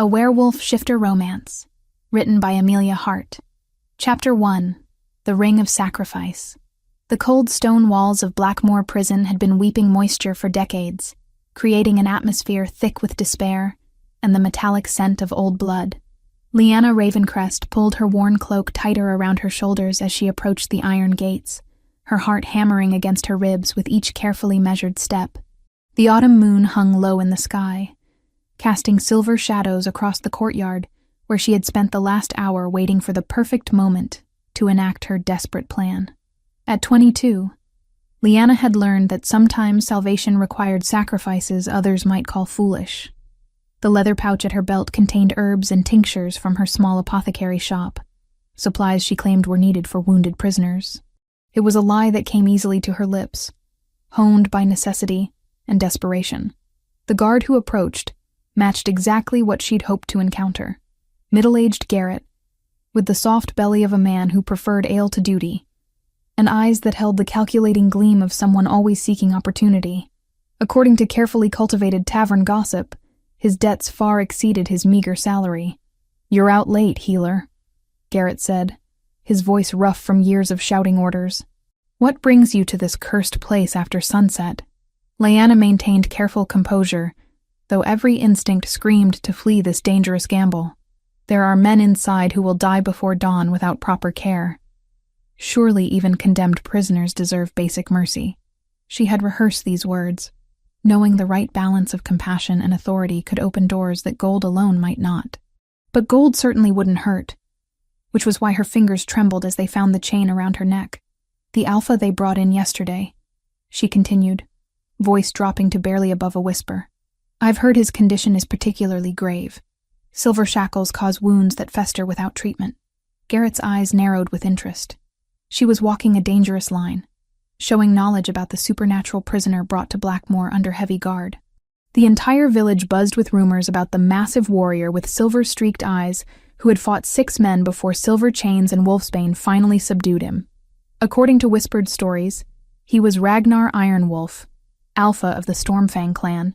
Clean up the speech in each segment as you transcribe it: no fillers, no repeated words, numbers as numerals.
Werewolf Shifter Romance, written by Amelia Hart. Chapter 1. The Ring of Sacrifice. The cold stone walls of Blackmoor Prison had been weeping moisture for decades, creating an atmosphere thick with despair and the metallic scent of old blood. Leanna Ravencrest pulled her worn cloak tighter around her shoulders as she approached the iron gates, her heart hammering against her ribs with each carefully measured step. The autumn moon hung low in the sky, casting silver shadows across the courtyard where she had spent the last hour waiting for the perfect moment to enact her desperate plan. At 22, Leanna had learned that sometimes salvation required sacrifices others might call foolish. The leather pouch at her belt contained herbs and tinctures from her small apothecary shop, supplies she claimed were needed for wounded prisoners. It was a lie that came easily to her lips, honed by necessity and desperation. The guard who approached matched exactly what she'd hoped to encounter. Middle-aged Garrett, with the soft belly of a man who preferred ale to duty, and eyes that held the calculating gleam of someone always seeking opportunity. According to carefully cultivated tavern gossip, his debts far exceeded his meager salary. "You're out late, healer," Garrett said, his voice rough from years of shouting orders. "What brings you to this cursed place after sunset?" Leanna maintained careful composure, though every instinct screamed to flee this dangerous gamble. There are men inside who will die before dawn without proper care. Surely even condemned prisoners deserve basic mercy. She had rehearsed these words, knowing the right balance of compassion and authority could open doors that gold alone might not. But gold certainly wouldn't hurt, which was why her fingers trembled as they found the chain around her neck. "The alpha they brought in yesterday," she continued, voice dropping to barely above a whisper. "I've heard his condition is particularly grave. Silver shackles cause wounds that fester without treatment." Garrett's eyes narrowed with interest. She was walking a dangerous line, showing knowledge about the supernatural prisoner brought to Blackmoor under heavy guard. The entire village buzzed with rumors about the massive warrior with silver-streaked eyes who had fought 6 men before silver chains and wolfsbane finally subdued him. According to whispered stories, he was Ragnar Ironwolf, alpha of the Stormfang clan,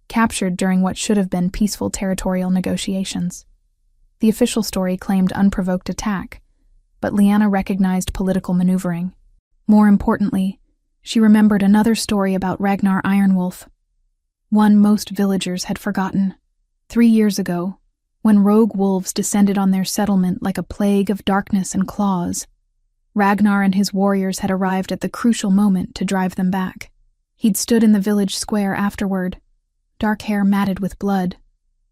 captured during what should have been peaceful territorial negotiations. The official story claimed unprovoked attack, but Leanna recognized political maneuvering. More importantly, she remembered another story about Ragnar Ironwolf, one most villagers had forgotten. 3 years ago, when rogue wolves descended on their settlement like a plague of darkness and claws, Ragnar and his warriors had arrived at the crucial moment to drive them back. He'd stood in the village square afterward, dark hair matted with blood,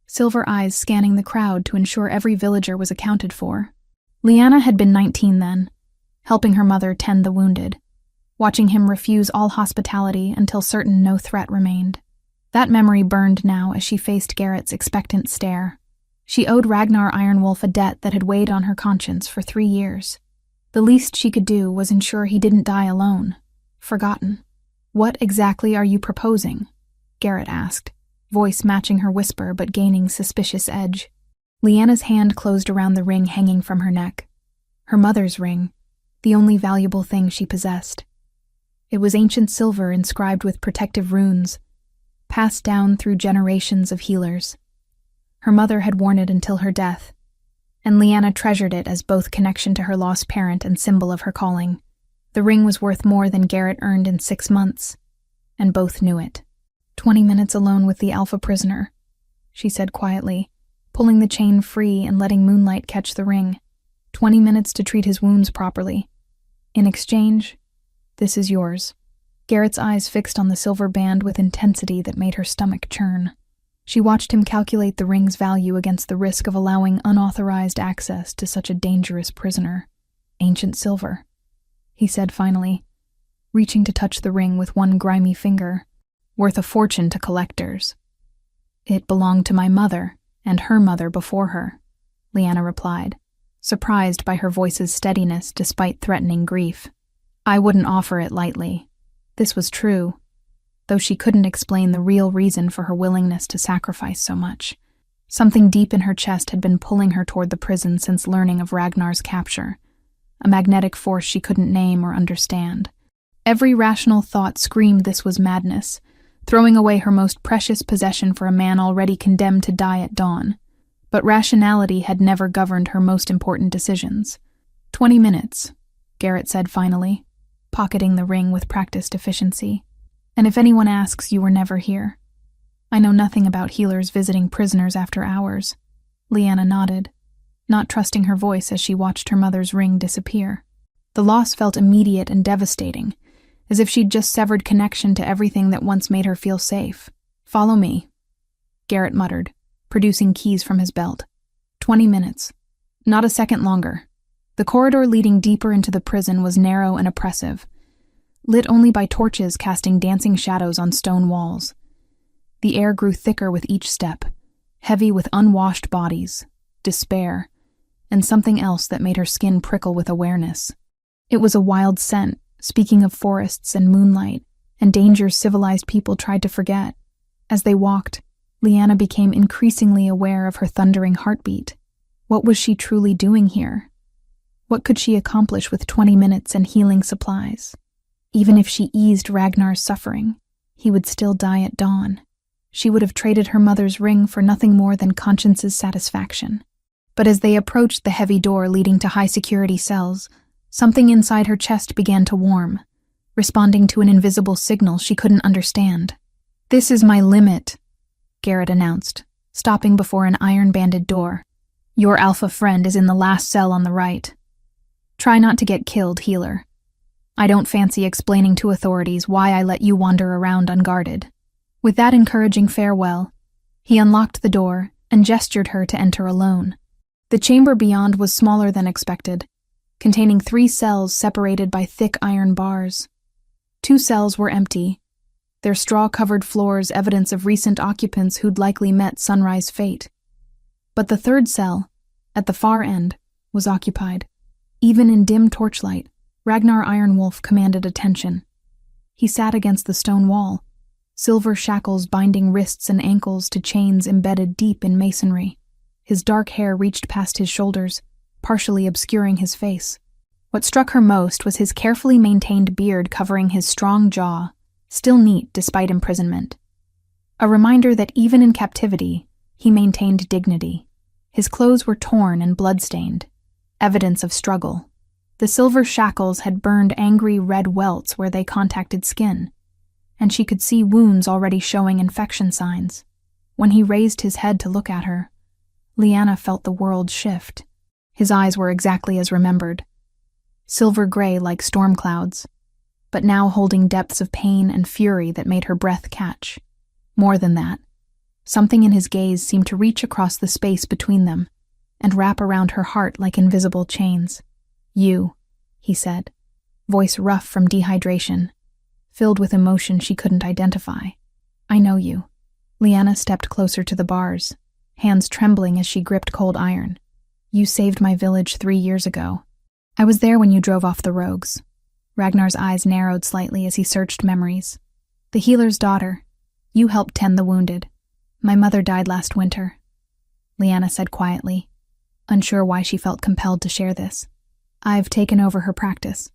silver eyes scanning the crowd to ensure every villager was accounted for. Leanna had been 19 then, helping her mother tend the wounded, watching him refuse all hospitality until certain no threat remained. That memory burned now as she faced Garrett's expectant stare. She owed Ragnar Ironwolf a debt that had weighed on her conscience for 3 years. The least she could do was ensure he didn't die alone, forgotten. "What exactly are you proposing?" Garrett asked, voice matching her whisper but gaining suspicious edge. Leanna's hand closed around the ring hanging from her neck. Her mother's ring, the only valuable thing she possessed. It was ancient silver inscribed with protective runes, passed down through generations of healers. Her mother had worn it until her death, and Leanna treasured it as both connection to her lost parent and symbol of her calling. The ring was worth more than Garrett earned in 6 months, and both knew it. 20 minutes alone with the alpha prisoner," she said quietly, pulling the chain free and letting moonlight catch the ring. 20 minutes to treat his wounds properly. In exchange, this is yours." Garrett's eyes fixed on the silver band with intensity that made her stomach churn. She watched him calculate the ring's value against the risk of allowing unauthorized access to such a dangerous prisoner. "Ancient silver," he said finally, reaching to touch the ring with one grimy finger. "Worth a fortune to collectors." "It belonged to my mother, and her mother before her," Leanna replied, surprised by her voice's steadiness despite threatening grief. "I wouldn't offer it lightly." This was true, though she couldn't explain the real reason for her willingness to sacrifice so much. Something deep in her chest had been pulling her toward the prison since learning of Ragnar's capture, a magnetic force she couldn't name or understand. Every rational thought screamed this was madness, throwing away her most precious possession for a man already condemned to die at dawn. But rationality had never governed her most important decisions. 20 minutes, Garrett said finally, pocketing the ring with practiced efficiency. And if anyone asks, you were never here. I know nothing about healers visiting prisoners after hours. Leanna nodded, not trusting her voice as she watched her mother's ring disappear. The loss felt immediate and devastating, as if she'd just severed connection to everything that once made her feel safe. Follow me, Garrett muttered, producing keys from his belt. 20 minutes. Not a second longer. The corridor leading deeper into the prison was narrow and oppressive, lit only by torches casting dancing shadows on stone walls. The air grew thicker with each step, heavy with unwashed bodies, despair, and something else that made her skin prickle with awareness. It was a wild scent, speaking of forests and moonlight, and dangers civilized people tried to forget. As they walked, Leanna became increasingly aware of her thundering heartbeat. What was she truly doing here? What could she accomplish with 20 minutes and healing supplies? Even if she eased Ragnar's suffering, he would still die at dawn. She would have traded her mother's ring for nothing more than conscience's satisfaction. But as they approached the heavy door leading to high-security cells, something inside her chest began to warm, responding to an invisible signal she couldn't understand. "This is my limit," Garrett announced, stopping before an iron-banded door. "Your alpha friend is in the last cell on the right. Try not to get killed, healer. I don't fancy explaining to authorities why I let you wander around unguarded." With that encouraging farewell, he unlocked the door and gestured her to enter alone. The chamber beyond was smaller than expected, containing 3 cells separated by thick iron bars. 2 cells were empty, their straw-covered floors evidence of recent occupants who'd likely met Sunrise fate. But the 3rd cell, at the far end, was occupied. Even in dim torchlight, Ragnar Ironwolf commanded attention. He sat against the stone wall, silver shackles binding wrists and ankles to chains embedded deep in masonry. His dark hair reached past his shoulders, partially obscuring his face. What struck her most was his carefully maintained beard covering his strong jaw, still neat despite imprisonment. A reminder that even in captivity, he maintained dignity. His clothes were torn and blood-stained, evidence of struggle. The silver shackles had burned angry red welts where they contacted skin, and she could see wounds already showing infection signs. When he raised his head to look at her, Leanna felt the world shift. His eyes were exactly as remembered, silver gray like storm clouds, but now holding depths of pain and fury that made her breath catch. More than that, something in his gaze seemed to reach across the space between them and wrap around her heart like invisible chains. "You," he said, voice rough from dehydration, filled with emotion she couldn't identify. "I know you." Leanna stepped closer to the bars, hands trembling as she gripped cold iron. "You saved my village 3 years ago. I was there when you drove off the rogues." Ragnar's eyes narrowed slightly as he searched memories. "The healer's daughter. You helped tend the wounded. My mother died last winter," Leanna said quietly, unsure why she felt compelled to share this. "I've taken over her practice."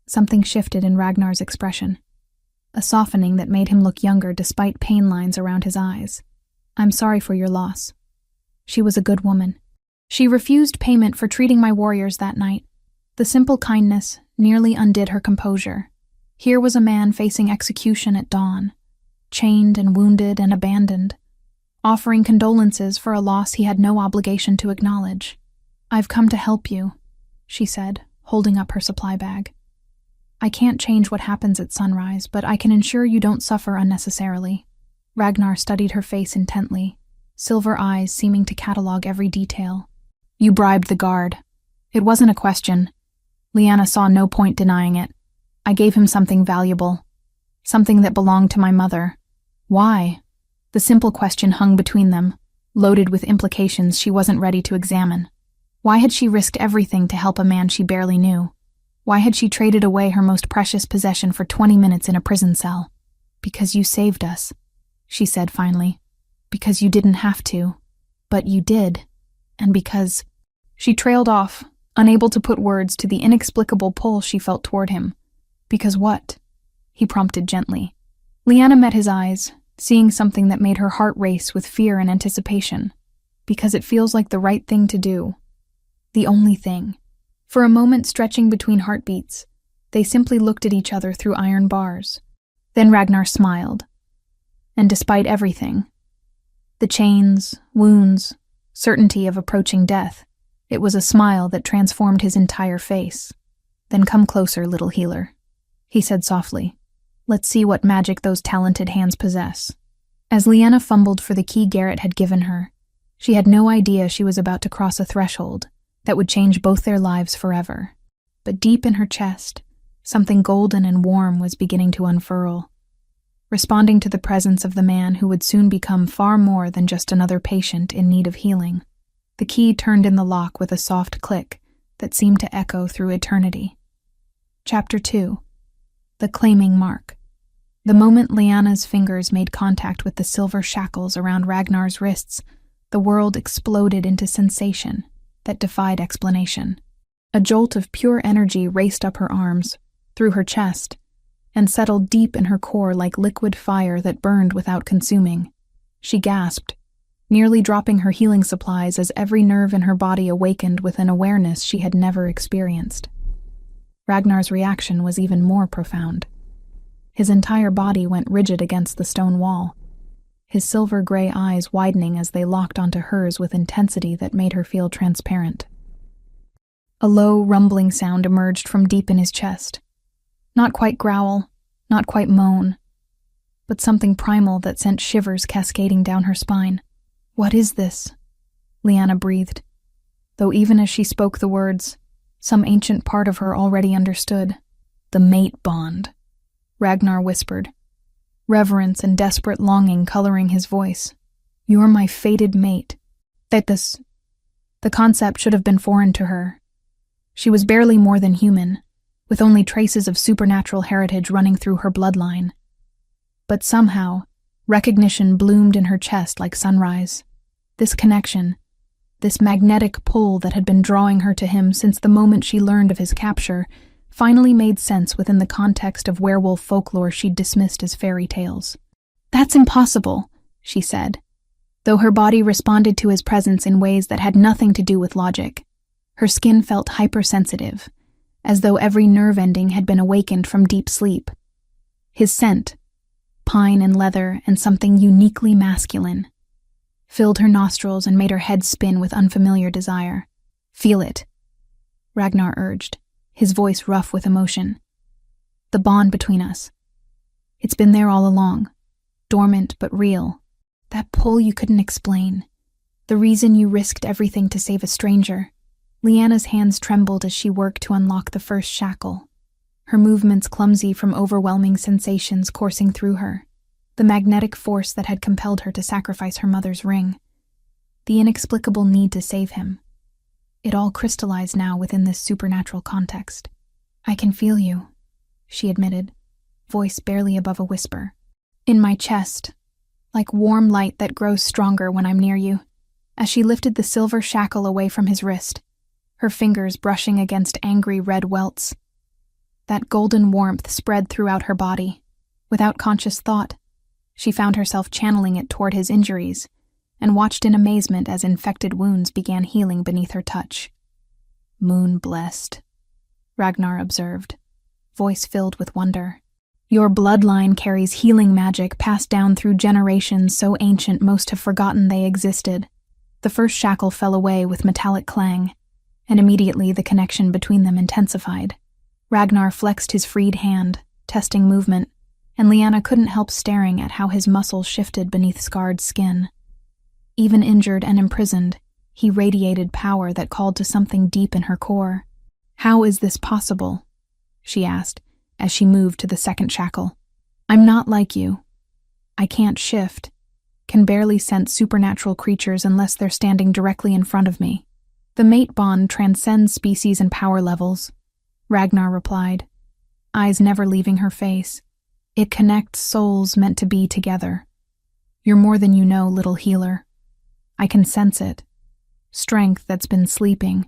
Something shifted in Ragnar's expression, a softening that made him look younger despite pain lines around his eyes. "I'm sorry for your loss. She was a good woman. She refused payment for treating my warriors that night. The simple kindness nearly undid her composure. Here was a man facing execution at dawn, chained and wounded and abandoned, offering condolences for a loss he had no obligation to acknowledge. "I've come to help you," she said, holding up her supply bag. "I can't change what happens at Sunrise, but I can ensure you don't suffer unnecessarily." Ragnar studied her face intently, silver eyes seeming to catalog every detail. "You bribed the guard. It wasn't a question." Leanna saw no point denying it. "I gave him something valuable, something that belonged to my mother." "Why?" The simple question hung between them, loaded with implications she wasn't ready to examine. Why had she risked everything to help a man she barely knew? Why had she traded away her most precious possession for 20 minutes in a prison cell? "Because you saved us," she said finally. "Because you didn't have to. But you did. And because—" She trailed off, unable to put words to the inexplicable pull she felt toward him. "Because what?" he prompted gently. Leanna met his eyes, seeing something that made her heart race with fear and anticipation. because it feels like the right thing to do. The only thing. For a moment stretching between heartbeats, they simply looked at each other through iron bars. Then Ragnar smiled. And despite everything, the chains, wounds, certainty of approaching death, it was a smile that transformed his entire face. "Then come closer, little healer," he said softly. "Let's see what magic those talented hands possess." As Lyanna fumbled for the key Garrett had given her, she had no idea she was about to cross a threshold that would change both their lives forever. But deep in her chest, something golden and warm was beginning to unfurl. Responding to the presence of the man who would soon become far more than just another patient in need of healing, the key turned in the lock with a soft click that seemed to echo through eternity. Chapter 2. The Claiming Mark. The moment Lyanna's fingers made contact with the silver shackles around Ragnar's wrists, the world exploded into sensation that defied explanation. A jolt of pure energy raced up her arms, through her chest, and settled deep in her core like liquid fire that burned without consuming. She gasped, nearly dropping her healing supplies as every nerve in her body awakened with an awareness she had never experienced. Ragnar's reaction was even more profound. His entire body went rigid against the stone wall, his silver-gray eyes widening as they locked onto hers with intensity that made her feel transparent. A low, rumbling sound emerged from deep in his chest. Not quite growl, not quite moan, but something primal that sent shivers cascading down her spine. "What is this?" Lyanna breathed, though even as she spoke the words, some ancient part of her already understood. "The mate bond," Ragnar whispered, reverence and desperate longing coloring his voice. "You're my fated mate." The concept should have been foreign to her. She was barely more than human, with only traces of supernatural heritage running through her bloodline. But somehow, recognition bloomed in her chest like sunrise. This connection, this magnetic pull that had been drawing her to him since the moment she learned of his capture, finally made sense within the context of werewolf folklore she'd dismissed as fairy tales. "That's impossible," she said, though her body responded to his presence in ways that had nothing to do with logic. Her skin felt hypersensitive, as though every nerve ending had been awakened from deep sleep. His scent, pine and leather and something uniquely masculine, filled her nostrils and made her head spin with unfamiliar desire. "Feel it," Ragnar urged, his voice rough with emotion. "The bond between us. It's been there all along, dormant but real. That pull you couldn't explain. The reason you risked everything to save a stranger." Lyanna's hands trembled as she worked to unlock the first shackle, her movements clumsy from overwhelming sensations coursing through her. The magnetic force that had compelled her to sacrifice her mother's ring. The inexplicable need to save him. It all crystallized now within this supernatural context. "I can feel you," she admitted, voice barely above a whisper. "In my chest, like warm light that grows stronger when I'm near you." As she lifted the silver shackle away from his wrist, her fingers brushing against angry red welts. That golden warmth spread throughout her body. Without conscious thought, she found herself channeling it toward his injuries, and watched in amazement as infected wounds began healing beneath her touch. "Moon-blessed," Ragnar observed, voice filled with wonder. "Your bloodline carries healing magic passed down through generations so ancient most have forgotten they existed." The first shackle fell away with metallic clang, and immediately the connection between them intensified. Ragnar flexed his freed hand, testing movement, and Lyanna couldn't help staring at how his muscles shifted beneath scarred skin. Even injured and imprisoned, he radiated power that called to something deep in her core. "How is this possible?" she asked, as she moved to the second shackle. "I'm not like you. I can't shift, can barely sense supernatural creatures unless they're standing directly in front of me." "The mate bond transcends species and power levels," Ragnar replied, eyes never leaving her face. "It connects souls meant to be together. You're more than you know, little healer. I can sense it. Strength that's been sleeping,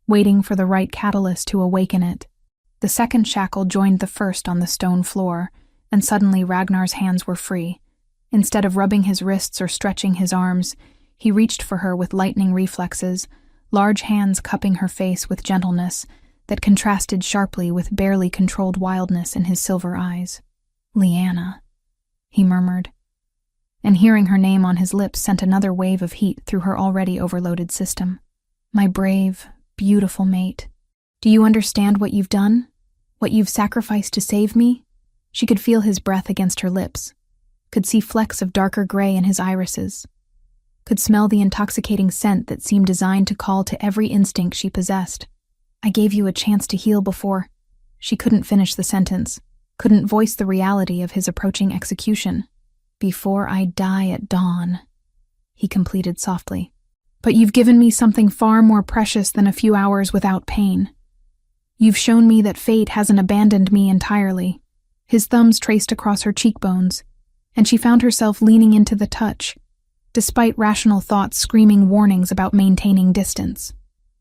waiting for the right catalyst to awaken it." The second shackle joined the first on the stone floor, and suddenly Ragnar's hands were free. Instead of rubbing his wrists or stretching his arms, He reached for her with lightning reflexes, large hands cupping her face with gentleness that contrasted sharply with barely controlled wildness in his silver eyes. "Leanna," he murmured, and hearing her name on his lips sent another wave of heat through her already overloaded system. "My brave, beautiful mate. Do you understand what you've done? What you've sacrificed to save me?" She could feel his breath against her lips, could see flecks of darker gray in his irises, could smell the intoxicating scent that seemed designed to call to every instinct she possessed. "I gave you a chance to heal before." She couldn't finish the sentence, couldn't voice the reality of his approaching execution. "Before I die at dawn," he completed softly. "But you've given me something far more precious than a few hours without pain. You've shown me that fate hasn't abandoned me entirely." His thumbs traced across her cheekbones, and she found herself leaning into the touch, despite rational thoughts screaming warnings about maintaining distance.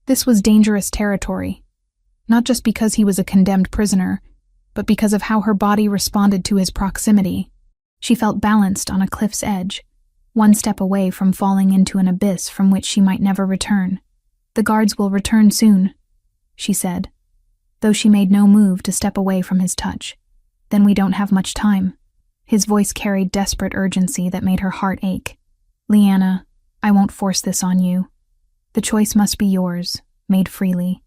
This was dangerous territory, not just because he was a condemned prisoner, but because of how her body responded to his proximity. She felt balanced on a cliff's edge, one step away from falling into an abyss from which she might never return. "The guards will return soon," she said, though she made no move to step away from his touch. "Then we don't have much time." His voice carried desperate urgency that made her heart ache. "Leanna, I won't force this on you. The choice must be yours, made freely.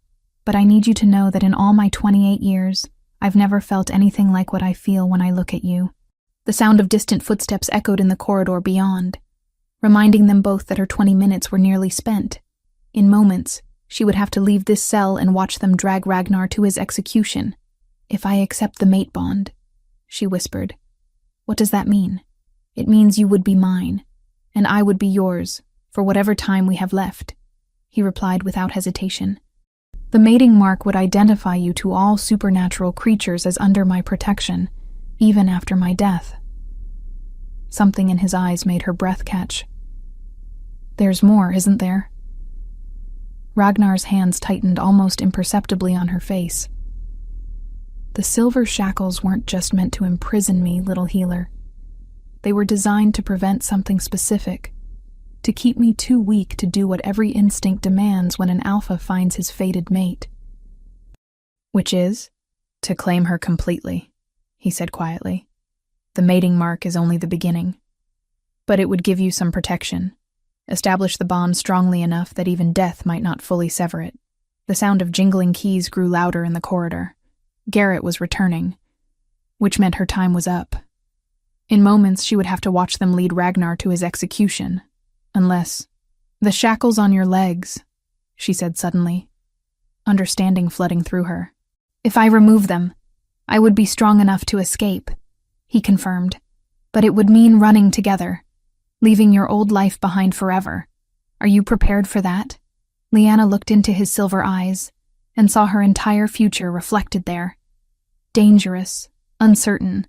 But I need you to know that in all my 28 years, I've never felt anything like what I feel when I look at you." The sound of distant footsteps echoed in the corridor beyond, reminding them both that her 20 minutes were nearly spent. In moments, she would have to leave this cell and watch them drag Ragnar to his execution. "If I accept the mate bond," she whispered. "What does that mean?" "It means you would be mine, and I would be yours, for whatever time we have left," he replied without hesitation. "The mating mark would identify you to all supernatural creatures as under my protection, even after my death." Something in his eyes made her breath catch. "There's more, isn't there?" Ragnar's hands tightened almost imperceptibly on her face. "The silver shackles weren't just meant to imprison me, little healer. They were designed to prevent something specific, to keep me too weak to do what every instinct demands when an alpha finds his fated mate." "Which is? To claim her completely," he said quietly. "The mating mark is only the beginning. But it would give you some protection, establish the bond strongly enough that even death might not fully sever it." The sound of jingling keys grew louder in the corridor. Garrett was returning, which meant her time was up. In moments, she would have to watch them lead Ragnar to his execution, unless— "The shackles on your legs," she said suddenly, understanding flooding through her. "If I remove them, I would be strong enough to escape," he confirmed, "but it would mean running together, leaving your old life behind forever. Are you prepared for that?" Leanna looked into his silver eyes and saw her entire future reflected there. Dangerous, uncertain,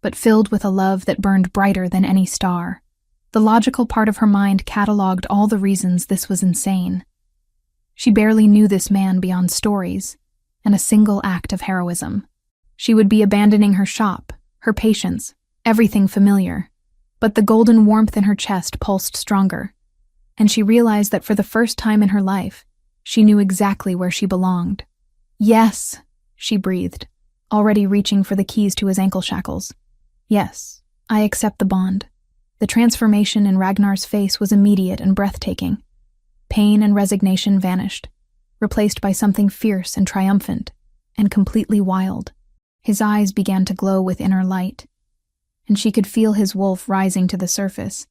but filled with a love that burned brighter than any star. The logical part of her mind cataloged all the reasons this was insane. She barely knew this man beyond stories and a single act of heroism. She would be abandoning her shop, her patients, everything familiar. But the golden warmth in her chest pulsed stronger, and she realized that for the first time in her life, she knew exactly where she belonged. "Yes," she breathed, already reaching for the keys to his ankle shackles. "Yes, I accept the bond." The transformation in Ragnar's face was immediate and breathtaking. Pain and resignation vanished, replaced by something fierce and triumphant, and completely wild. His eyes began to glow with inner light, and she could feel his wolf rising to the surface,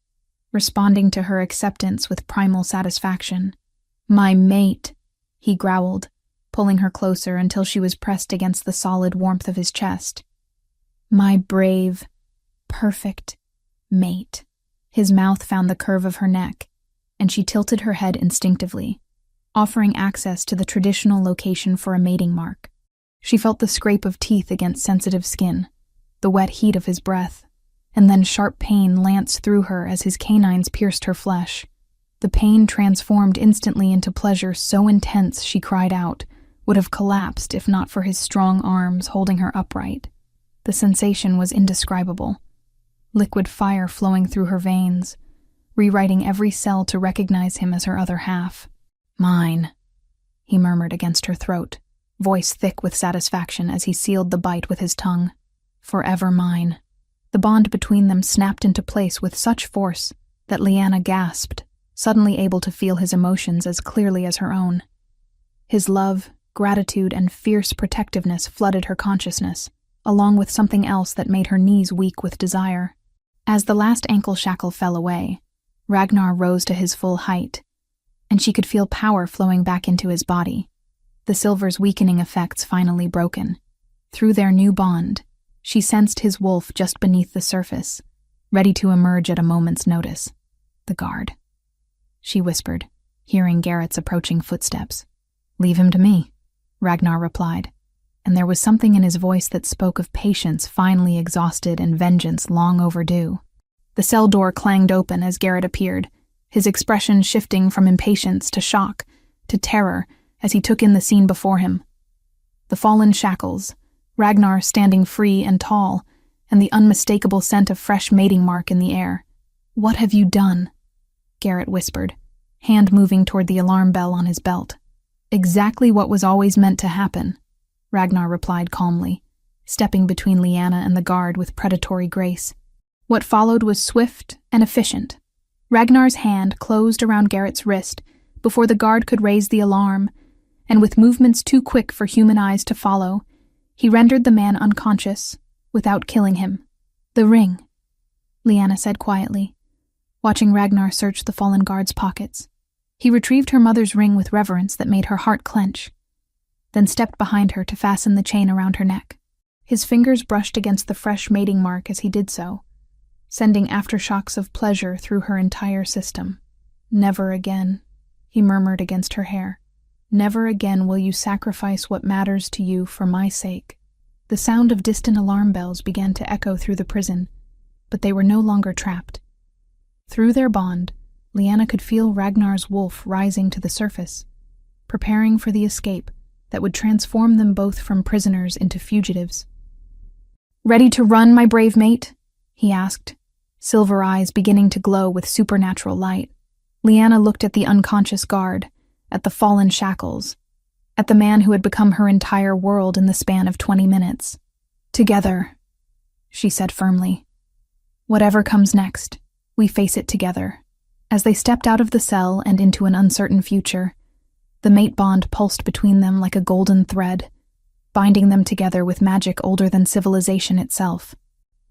responding to her acceptance with primal satisfaction. "My mate," he growled, pulling her closer until she was pressed against the solid warmth of his chest. "My brave, perfect mate." His mouth found the curve of her neck, and she tilted her head instinctively, offering access to the traditional location for a mating mark. She felt the scrape of teeth against sensitive skin, the wet heat of his breath, and then sharp pain lanced through her as his canines pierced her flesh. The pain transformed instantly into pleasure so intense she cried out, would have collapsed if not for his strong arms holding her upright. The sensation was indescribable. Liquid fire flowing through her veins, rewriting every cell to recognize him as her other half. "Mine," he murmured against her throat, voice thick with satisfaction as he sealed the bite with his tongue. "Forever mine." The bond between them snapped into place with such force that Leanna gasped, suddenly able to feel his emotions as clearly as her own. His love, gratitude, and fierce protectiveness flooded her consciousness, along with something else that made her knees weak with desire. As the last ankle shackle fell away, Ragnar rose to his full height, and she could feel power flowing back into his body, the silver's weakening effects finally broken. Through their new bond, she sensed his wolf just beneath the surface, ready to emerge at a moment's notice. "The guard," she whispered, hearing Garrett's approaching footsteps. "Leave him to me," Ragnar replied, and there was something in his voice that spoke of patience finally exhausted and vengeance long overdue. The cell door clanged open as Garrett appeared, his expression shifting from impatience to shock to terror as he took in the scene before him. The fallen shackles, Ragnar standing free and tall, and the unmistakable scent of fresh mating mark in the air. "What have you done?" Garrett whispered, hand moving toward the alarm bell on his belt. "Exactly what was always meant to happen," Ragnar replied calmly, stepping between Leanna and the guard with predatory grace. What followed was swift and efficient. Ragnar's hand closed around Garrett's wrist before the guard could raise the alarm, and with movements too quick for human eyes to follow, he rendered the man unconscious without killing him. "The ring," Leanna said quietly, watching Ragnar search the fallen guard's pockets. He retrieved her mother's ring with reverence that made her heart clench, then stepped behind her to fasten the chain around her neck. His fingers brushed against the fresh mating mark as he did so, sending aftershocks of pleasure through her entire system. "Never again," he murmured against her hair. "Never again will you sacrifice what matters to you for my sake." The sound of distant alarm bells began to echo through the prison, but they were no longer trapped. Through their bond, Leanna could feel Ragnar's wolf rising to the surface, preparing for the escape that would transform them both from prisoners into fugitives. "Ready to run, my brave mate?" he asked, silver eyes beginning to glow with supernatural light. Leanna looked at the unconscious guard, at the fallen shackles, at the man who had become her entire world in the span of 20 minutes. "Together," she said firmly. "Whatever comes next, we face it together." As they stepped out of the cell and into an uncertain future, the mate bond pulsed between them like a golden thread, binding them together with magic older than civilization itself.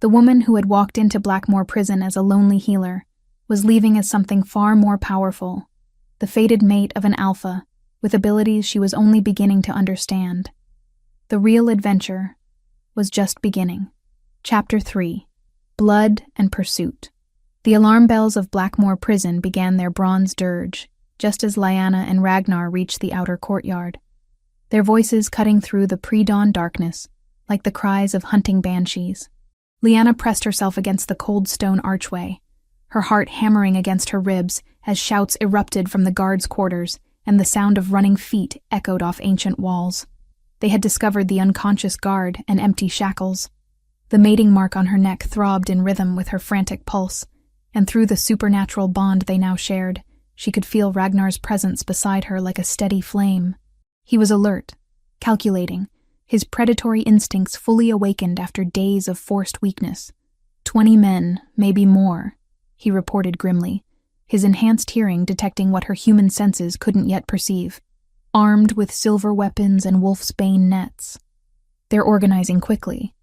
The woman who had walked into Blackmore Prison as a lonely healer was leaving as something far more powerful, the fated mate of an alpha with abilities she was only beginning to understand. The real adventure was just beginning. Chapter 3: Blood and Pursuit. The alarm bells of Blackmore Prison began their bronze dirge, just as Lyanna and Ragnar reached the outer courtyard, their voices cutting through the pre-dawn darkness like the cries of hunting banshees. Lyanna pressed herself against the cold stone archway, her heart hammering against her ribs as shouts erupted from the guards' quarters and the sound of running feet echoed off ancient walls. They had discovered the unconscious guard and empty shackles. The mating mark on her neck throbbed in rhythm with her frantic pulse, and through the supernatural bond they now shared, she could feel Ragnar's presence beside her like a steady flame. He was alert, calculating, his predatory instincts fully awakened after days of forced weakness. 20 men, maybe more, he reported grimly, his enhanced hearing detecting what her human senses couldn't yet perceive. Armed with silver weapons and wolf's bane nets. They're organizing quickly.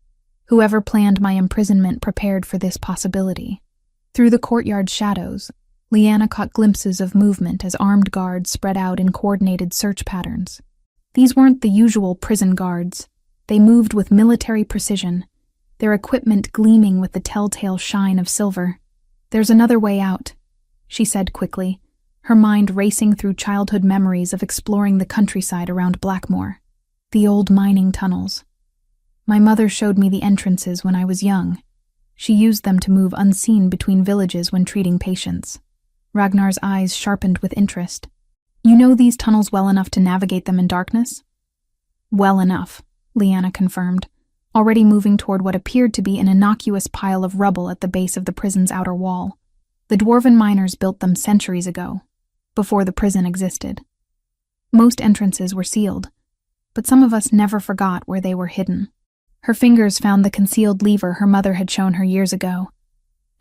Whoever planned my imprisonment prepared for this possibility. Through the courtyard's shadows, Leanna caught glimpses of movement as armed guards spread out in coordinated search patterns. These weren't the usual prison guards. They moved with military precision, their equipment gleaming with the telltale shine of silver. "There's another way out," she said quickly, her mind racing through childhood memories of exploring the countryside around Blackmore. The old mining tunnels. My mother showed me the entrances when I was young. She used them to move unseen between villages when treating patients. Ragnar's eyes sharpened with interest. "You know these tunnels well enough to navigate them in darkness?" "Well enough," Leanna confirmed, already moving toward what appeared to be an innocuous pile of rubble at the base of the prison's outer wall. The dwarven miners built them centuries ago, before the prison existed. Most entrances were sealed, but some of us never forgot where they were hidden. Her fingers found the concealed lever her mother had shown her years ago,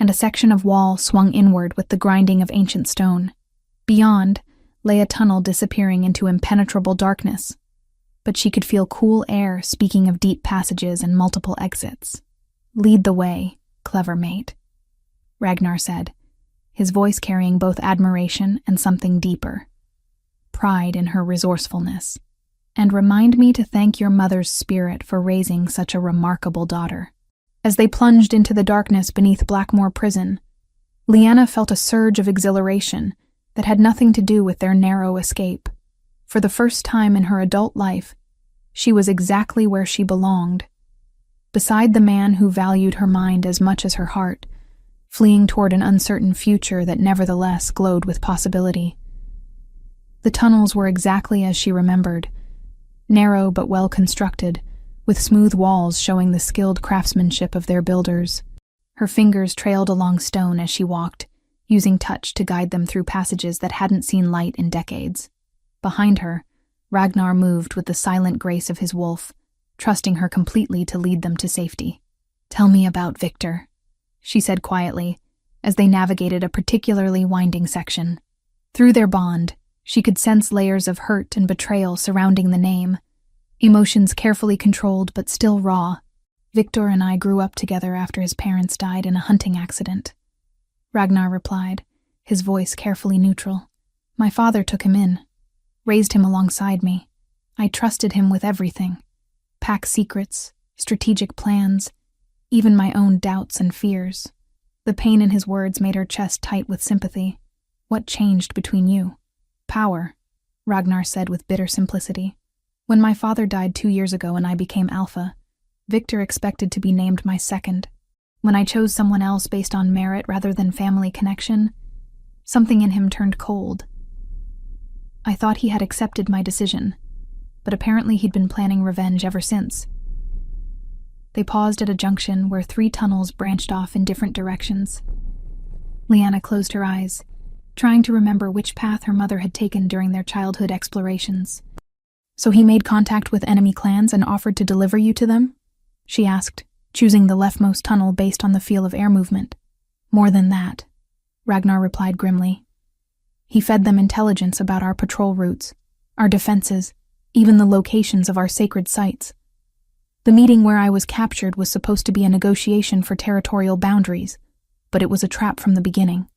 and a section of wall swung inward with the grinding of ancient stone. Beyond lay a tunnel disappearing into impenetrable darkness, but she could feel cool air speaking of deep passages and multiple exits. "Lead the way, clever mate," Ragnar said, his voice carrying both admiration and something deeper, pride in her resourcefulness. "And remind me to thank your mother's spirit for raising such a remarkable daughter." As they plunged into the darkness beneath Blackmoor Prison, Lyanna felt a surge of exhilaration that had nothing to do with their narrow escape. For the first time in her adult life, she was exactly where she belonged, beside the man who valued her mind as much as her heart, fleeing toward an uncertain future that nevertheless glowed with possibility. The tunnels were exactly as she remembered, narrow but well constructed, with smooth walls showing the skilled craftsmanship of their builders. Her fingers trailed along stone as she walked, using touch to guide them through passages that hadn't seen light in decades. Behind her, Ragnar moved with the silent grace of his wolf, trusting her completely to lead them to safety. "Tell me about Victor," she said quietly, as they navigated a particularly winding section. Through their bond, she could sense layers of hurt and betrayal surrounding the name, emotions carefully controlled but still raw. "Victor and I grew up together after his parents died in a hunting accident," Ragnar replied, his voice carefully neutral. "My father took him in, raised him alongside me. I trusted him with everything: pack secrets, strategic plans, even my own doubts and fears." The pain in his words made her chest tight with sympathy. "What changed between you?" "Power," Ragnar said with bitter simplicity. "When my father died 2 years ago and I became Alpha, Victor expected to be named my second. When I chose someone else based on merit rather than family connection, something in him turned cold. I thought he had accepted my decision, but apparently he'd been planning revenge ever since." They paused at a junction where 3 tunnels branched off in different directions. Lyanna closed her eyes, trying to remember which path her mother had taken during their childhood explorations. "So he made contact with enemy clans and offered to deliver you to them?" she asked, choosing the leftmost tunnel based on the feel of air movement. "More than that," Ragnar replied grimly. "He fed them intelligence about our patrol routes, our defenses, even the locations of our sacred sites. The meeting where I was captured was supposed to be a negotiation for territorial boundaries, but it was a trap from the beginning."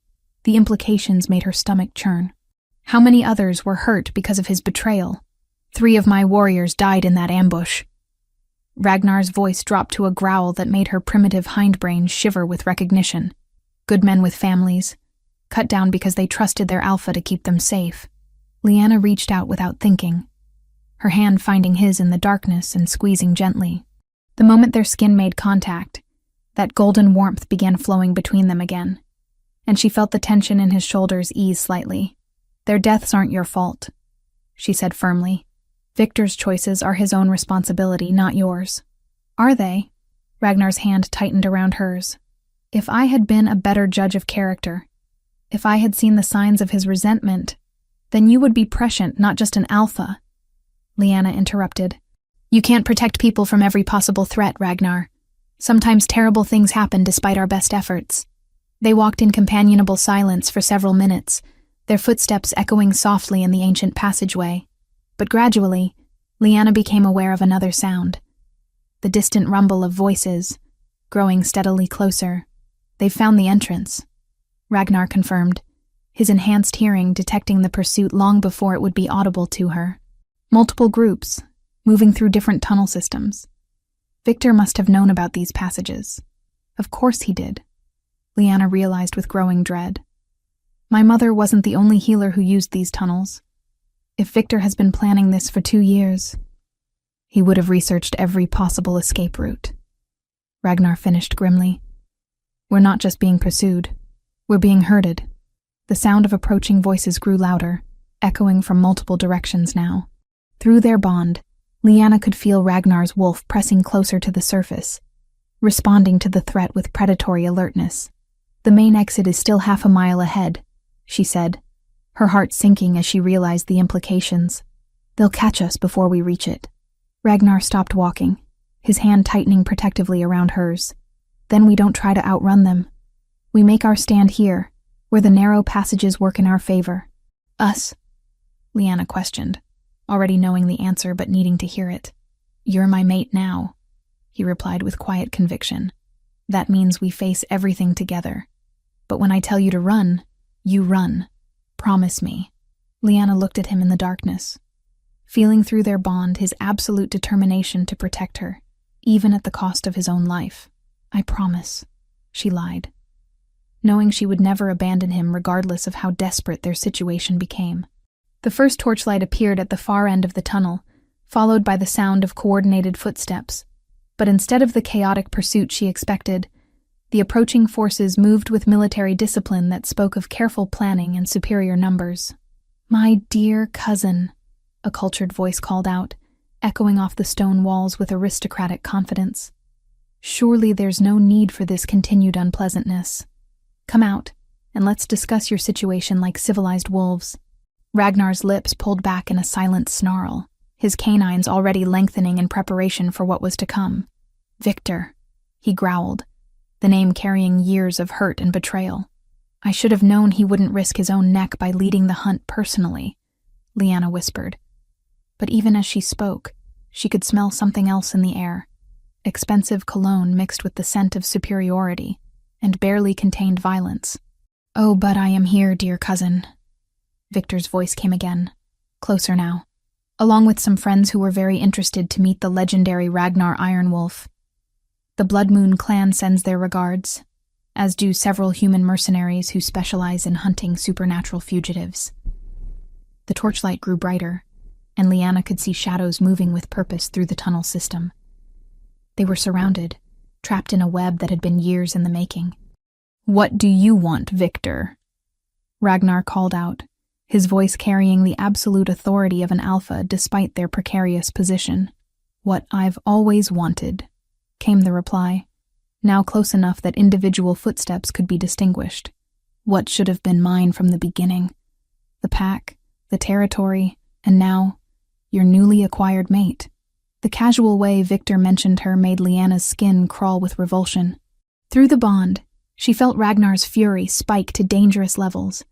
The implications made her stomach churn. How many others were hurt because of his betrayal? 3 of my warriors died in that ambush. Ragnar's voice dropped to a growl that made her primitive hindbrain shiver with recognition. Good men with families, cut down because they trusted their alpha to keep them safe. Lyanna reached out without thinking, her hand finding his in the darkness and squeezing gently. The moment their skin made contact, that golden warmth began flowing between them again, and she felt the tension in his shoulders ease slightly. "Their deaths aren't your fault," she said firmly. "Victor's choices are his own responsibility, not yours." "Are they?" Ragnar's hand tightened around hers. "If I had been a better judge of character, if I had seen the signs of his resentment, then you would be prescient, not just an alpha." Lyanna interrupted. "You can't protect people from every possible threat, Ragnar. Sometimes terrible things happen despite our best efforts." They walked in companionable silence for several minutes, their footsteps echoing softly in the ancient passageway. But gradually, Lyanna became aware of another sound. The distant rumble of voices, growing steadily closer. "They've found the entrance," Ragnar confirmed, his enhanced hearing detecting the pursuit long before it would be audible to her. Multiple groups, moving through different tunnel systems. Victor must have known about these passages. Of course he did, Lyanna realized with growing dread. My mother wasn't the only healer who used these tunnels. If Victor has been planning this for 2 years, he would have researched every possible escape route. Ragnar finished grimly. "We're not just being pursued. We're being herded." The sound of approaching voices grew louder, echoing from multiple directions now. Through their bond, Lyanna could feel Ragnar's wolf pressing closer to the surface, responding to the threat with predatory alertness. The main exit is still half a mile ahead, she said, her heart sinking as she realized the implications. They'll catch us before we reach it. Ragnar stopped walking, his hand tightening protectively around hers. Then we don't try to outrun them. We make our stand here, where the narrow passages work in our favor. Us? Leanna questioned, already knowing the answer but needing to hear it. You're my mate now, he replied with quiet conviction. That means we face everything together. But when I tell you to run, you run. Promise me. Leanna looked at him in the darkness, feeling through their bond his absolute determination to protect her, even at the cost of his own life. I promise, she lied, knowing she would never abandon him regardless of how desperate their situation became. The first torchlight appeared at the far end of the tunnel, followed by the sound of coordinated footsteps. But instead of the chaotic pursuit she expected, the approaching forces moved with military discipline that spoke of careful planning and superior numbers. My dear cousin, a cultured voice called out, echoing off the stone walls with aristocratic confidence. Surely there's no need for this continued unpleasantness. Come out, and let's discuss your situation like civilized wolves. Ragnar's lips pulled back in a silent snarl, his canines already lengthening in preparation for what was to come. Victor, he growled, the name carrying years of hurt and betrayal. I should have known he wouldn't risk his own neck by leading the hunt personally, Leanna whispered. But even as she spoke, she could smell something else in the air. Expensive cologne mixed with the scent of superiority, and barely contained violence. Oh, but I am here, dear cousin. Victor's voice came again, closer now, along with some friends who were very interested to meet the legendary Ragnar Ironwolf. The Blood Moon clan sends their regards, as do several human mercenaries who specialize in hunting supernatural fugitives. The torchlight grew brighter, and Leanna could see shadows moving with purpose through the tunnel system. They were surrounded, trapped in a web that had been years in the making. What do you want, Victor? Ragnar called out, his voice carrying the absolute authority of an alpha despite their precarious position. What I've always wanted, came the reply, now close enough that individual footsteps could be distinguished. What should have been mine from the beginning? The pack, the territory, and now, your newly acquired mate. The casual way Victor mentioned her made Leanna's skin crawl with revulsion. Through the bond, she felt Ragnar's fury spike to dangerous levels,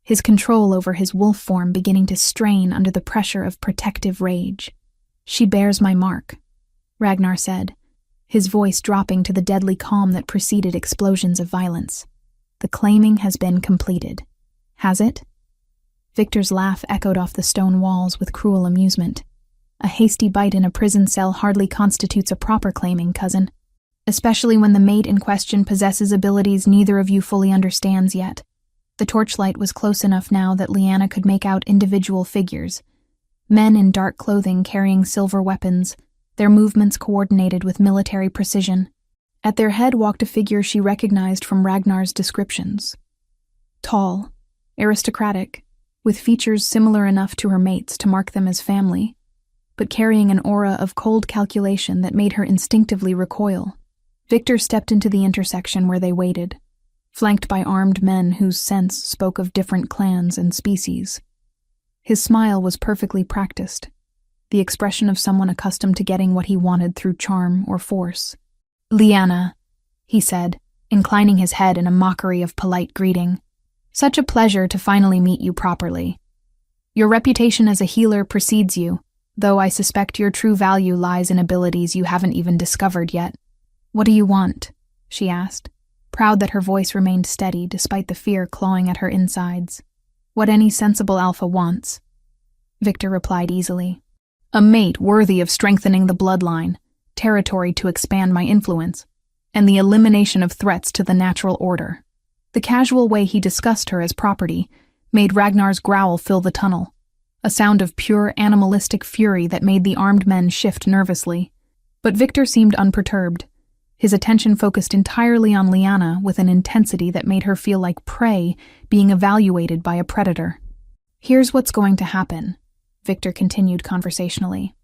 his control over his wolf form beginning to strain under the pressure of protective rage. She bears my mark, Ragnar said, his voice dropping to the deadly calm that preceded explosions of violence. The claiming has been completed. Has it? Victor's laugh echoed off the stone walls with cruel amusement. A hasty bite in a prison cell hardly constitutes a proper claiming, cousin, especially when the mate in question possesses abilities neither of you fully understands yet. The torchlight was close enough now that Leanna could make out individual figures, men in dark clothing carrying silver weapons, their movements coordinated with military precision. At their head walked a figure she recognized from Ragnar's descriptions. Tall, aristocratic, with features similar enough to her mate's to mark them as family, but carrying an aura of cold calculation that made her instinctively recoil. Victor stepped into the intersection where they waited, flanked by armed men whose scents spoke of different clans and species. His smile was perfectly practiced, the expression of someone accustomed to getting what he wanted through charm or force. Leanna, he said, inclining his head in a mockery of polite greeting. Such a pleasure to finally meet you properly. Your reputation as a healer precedes you, though I suspect your true value lies in abilities you haven't even discovered yet. What do you want? She asked, proud that her voice remained steady despite the fear clawing at her insides. What any sensible alpha wants, Victor replied easily. A mate worthy of strengthening the bloodline, territory to expand my influence, and the elimination of threats to the natural order. The casual way he discussed her as property made Ragnar's growl fill the tunnel, a sound of pure animalistic fury that made the armed men shift nervously. But Victor seemed unperturbed, his attention focused entirely on Leanna with an intensity that made her feel like prey being evaluated by a predator. Here's what's going to happen, Victor continued conversationally.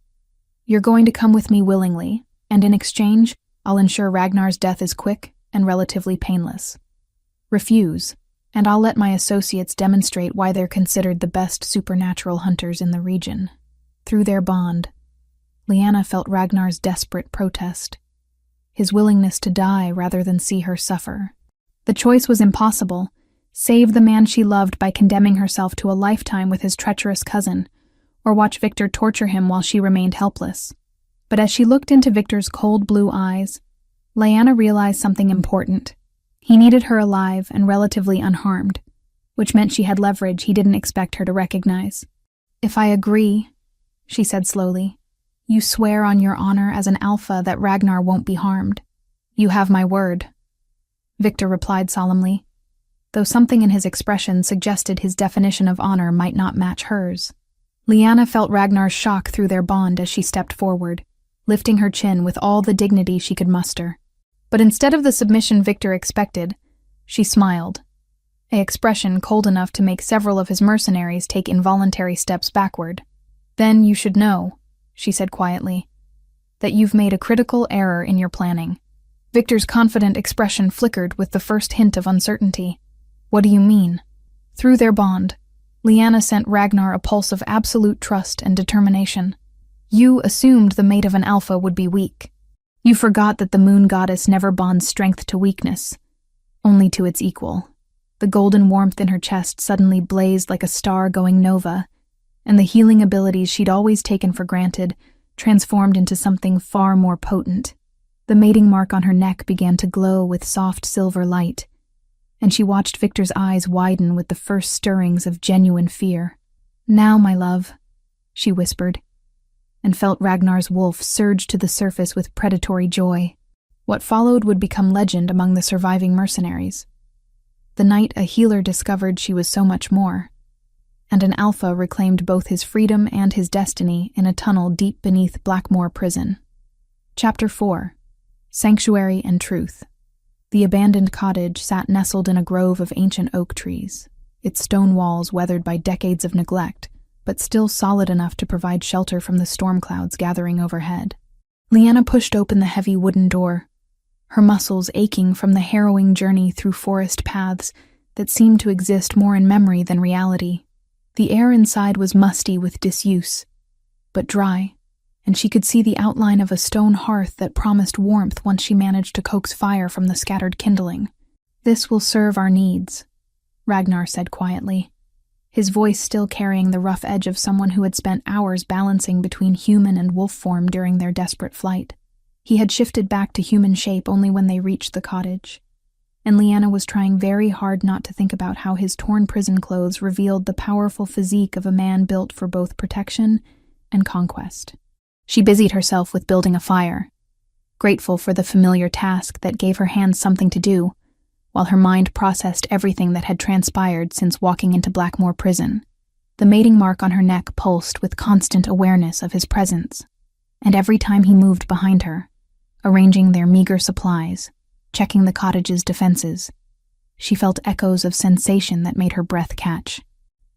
You're going to come with me willingly, and in exchange, I'll ensure Ragnar's death is quick and relatively painless. Refuse, and I'll let my associates demonstrate why they're considered the best supernatural hunters in the region. Through their bond, Lyanna felt Ragnar's desperate protest, his willingness to die rather than see her suffer. The choice was impossible: save the man she loved by condemning herself to a lifetime with his treacherous cousin, or watch Victor torture him while she remained helpless. But as she looked into Victor's cold blue eyes, Lyanna realized something important. He needed her alive and relatively unharmed, which meant she had leverage he didn't expect her to recognize. "If I agree," she said slowly, "you swear on your honor as an alpha that Ragnar won't be harmed." "You have my word," Victor replied solemnly, though something in his expression suggested his definition of honor might not match hers. Lyanna felt Ragnar's shock through their bond as she stepped forward, lifting her chin with all the dignity she could muster. But instead of the submission Victor expected, she smiled, an expression cold enough to make several of his mercenaries take involuntary steps backward. "Then you should know," she said quietly, "that you've made a critical error in your planning." Victor's confident expression flickered with the first hint of uncertainty. "What do you mean?" Through their bond, Lyanna sent Ragnar a pulse of absolute trust and determination. "You assumed the mate of an alpha would be weak. You forgot that the moon goddess never bonds strength to weakness, only to its equal." The golden warmth in her chest suddenly blazed like a star going nova, and the healing abilities she'd always taken for granted transformed into something far more potent. The mating mark on her neck began to glow with soft silver light, and she watched Victor's eyes widen with the first stirrings of genuine fear. "Now, my love," she whispered, and felt Ragnar's wolf surge to the surface with predatory joy. What followed would become legend among the surviving mercenaries. The night a healer discovered she was so much more, and an alpha reclaimed both his freedom and his destiny in a tunnel deep beneath Blackmoor Prison. Chapter 4. Sanctuary and Truth. The abandoned cottage sat nestled in a grove of ancient oak trees, its stone walls weathered by decades of neglect, but still solid enough to provide shelter from the storm clouds gathering overhead. Lyanna pushed open the heavy wooden door, her muscles aching from the harrowing journey through forest paths that seemed to exist more in memory than reality. The air inside was musty with disuse, but dry, and she could see the outline of a stone hearth that promised warmth once she managed to coax fire from the scattered kindling. "This will serve our needs," Ragnar said quietly, his voice still carrying the rough edge of someone who had spent hours balancing between human and wolf form during their desperate flight. He had shifted back to human shape only when they reached the cottage, and Lyanna was trying very hard not to think about how his torn prison clothes revealed the powerful physique of a man built for both protection and conquest. She busied herself with building a fire, grateful for the familiar task that gave her hands something to do, while her mind processed everything that had transpired since walking into Blackmoor Prison. The mating mark on her neck pulsed with constant awareness of his presence, and every time he moved behind her, arranging their meager supplies, checking the cottage's defenses, she felt echoes of sensation that made her breath catch.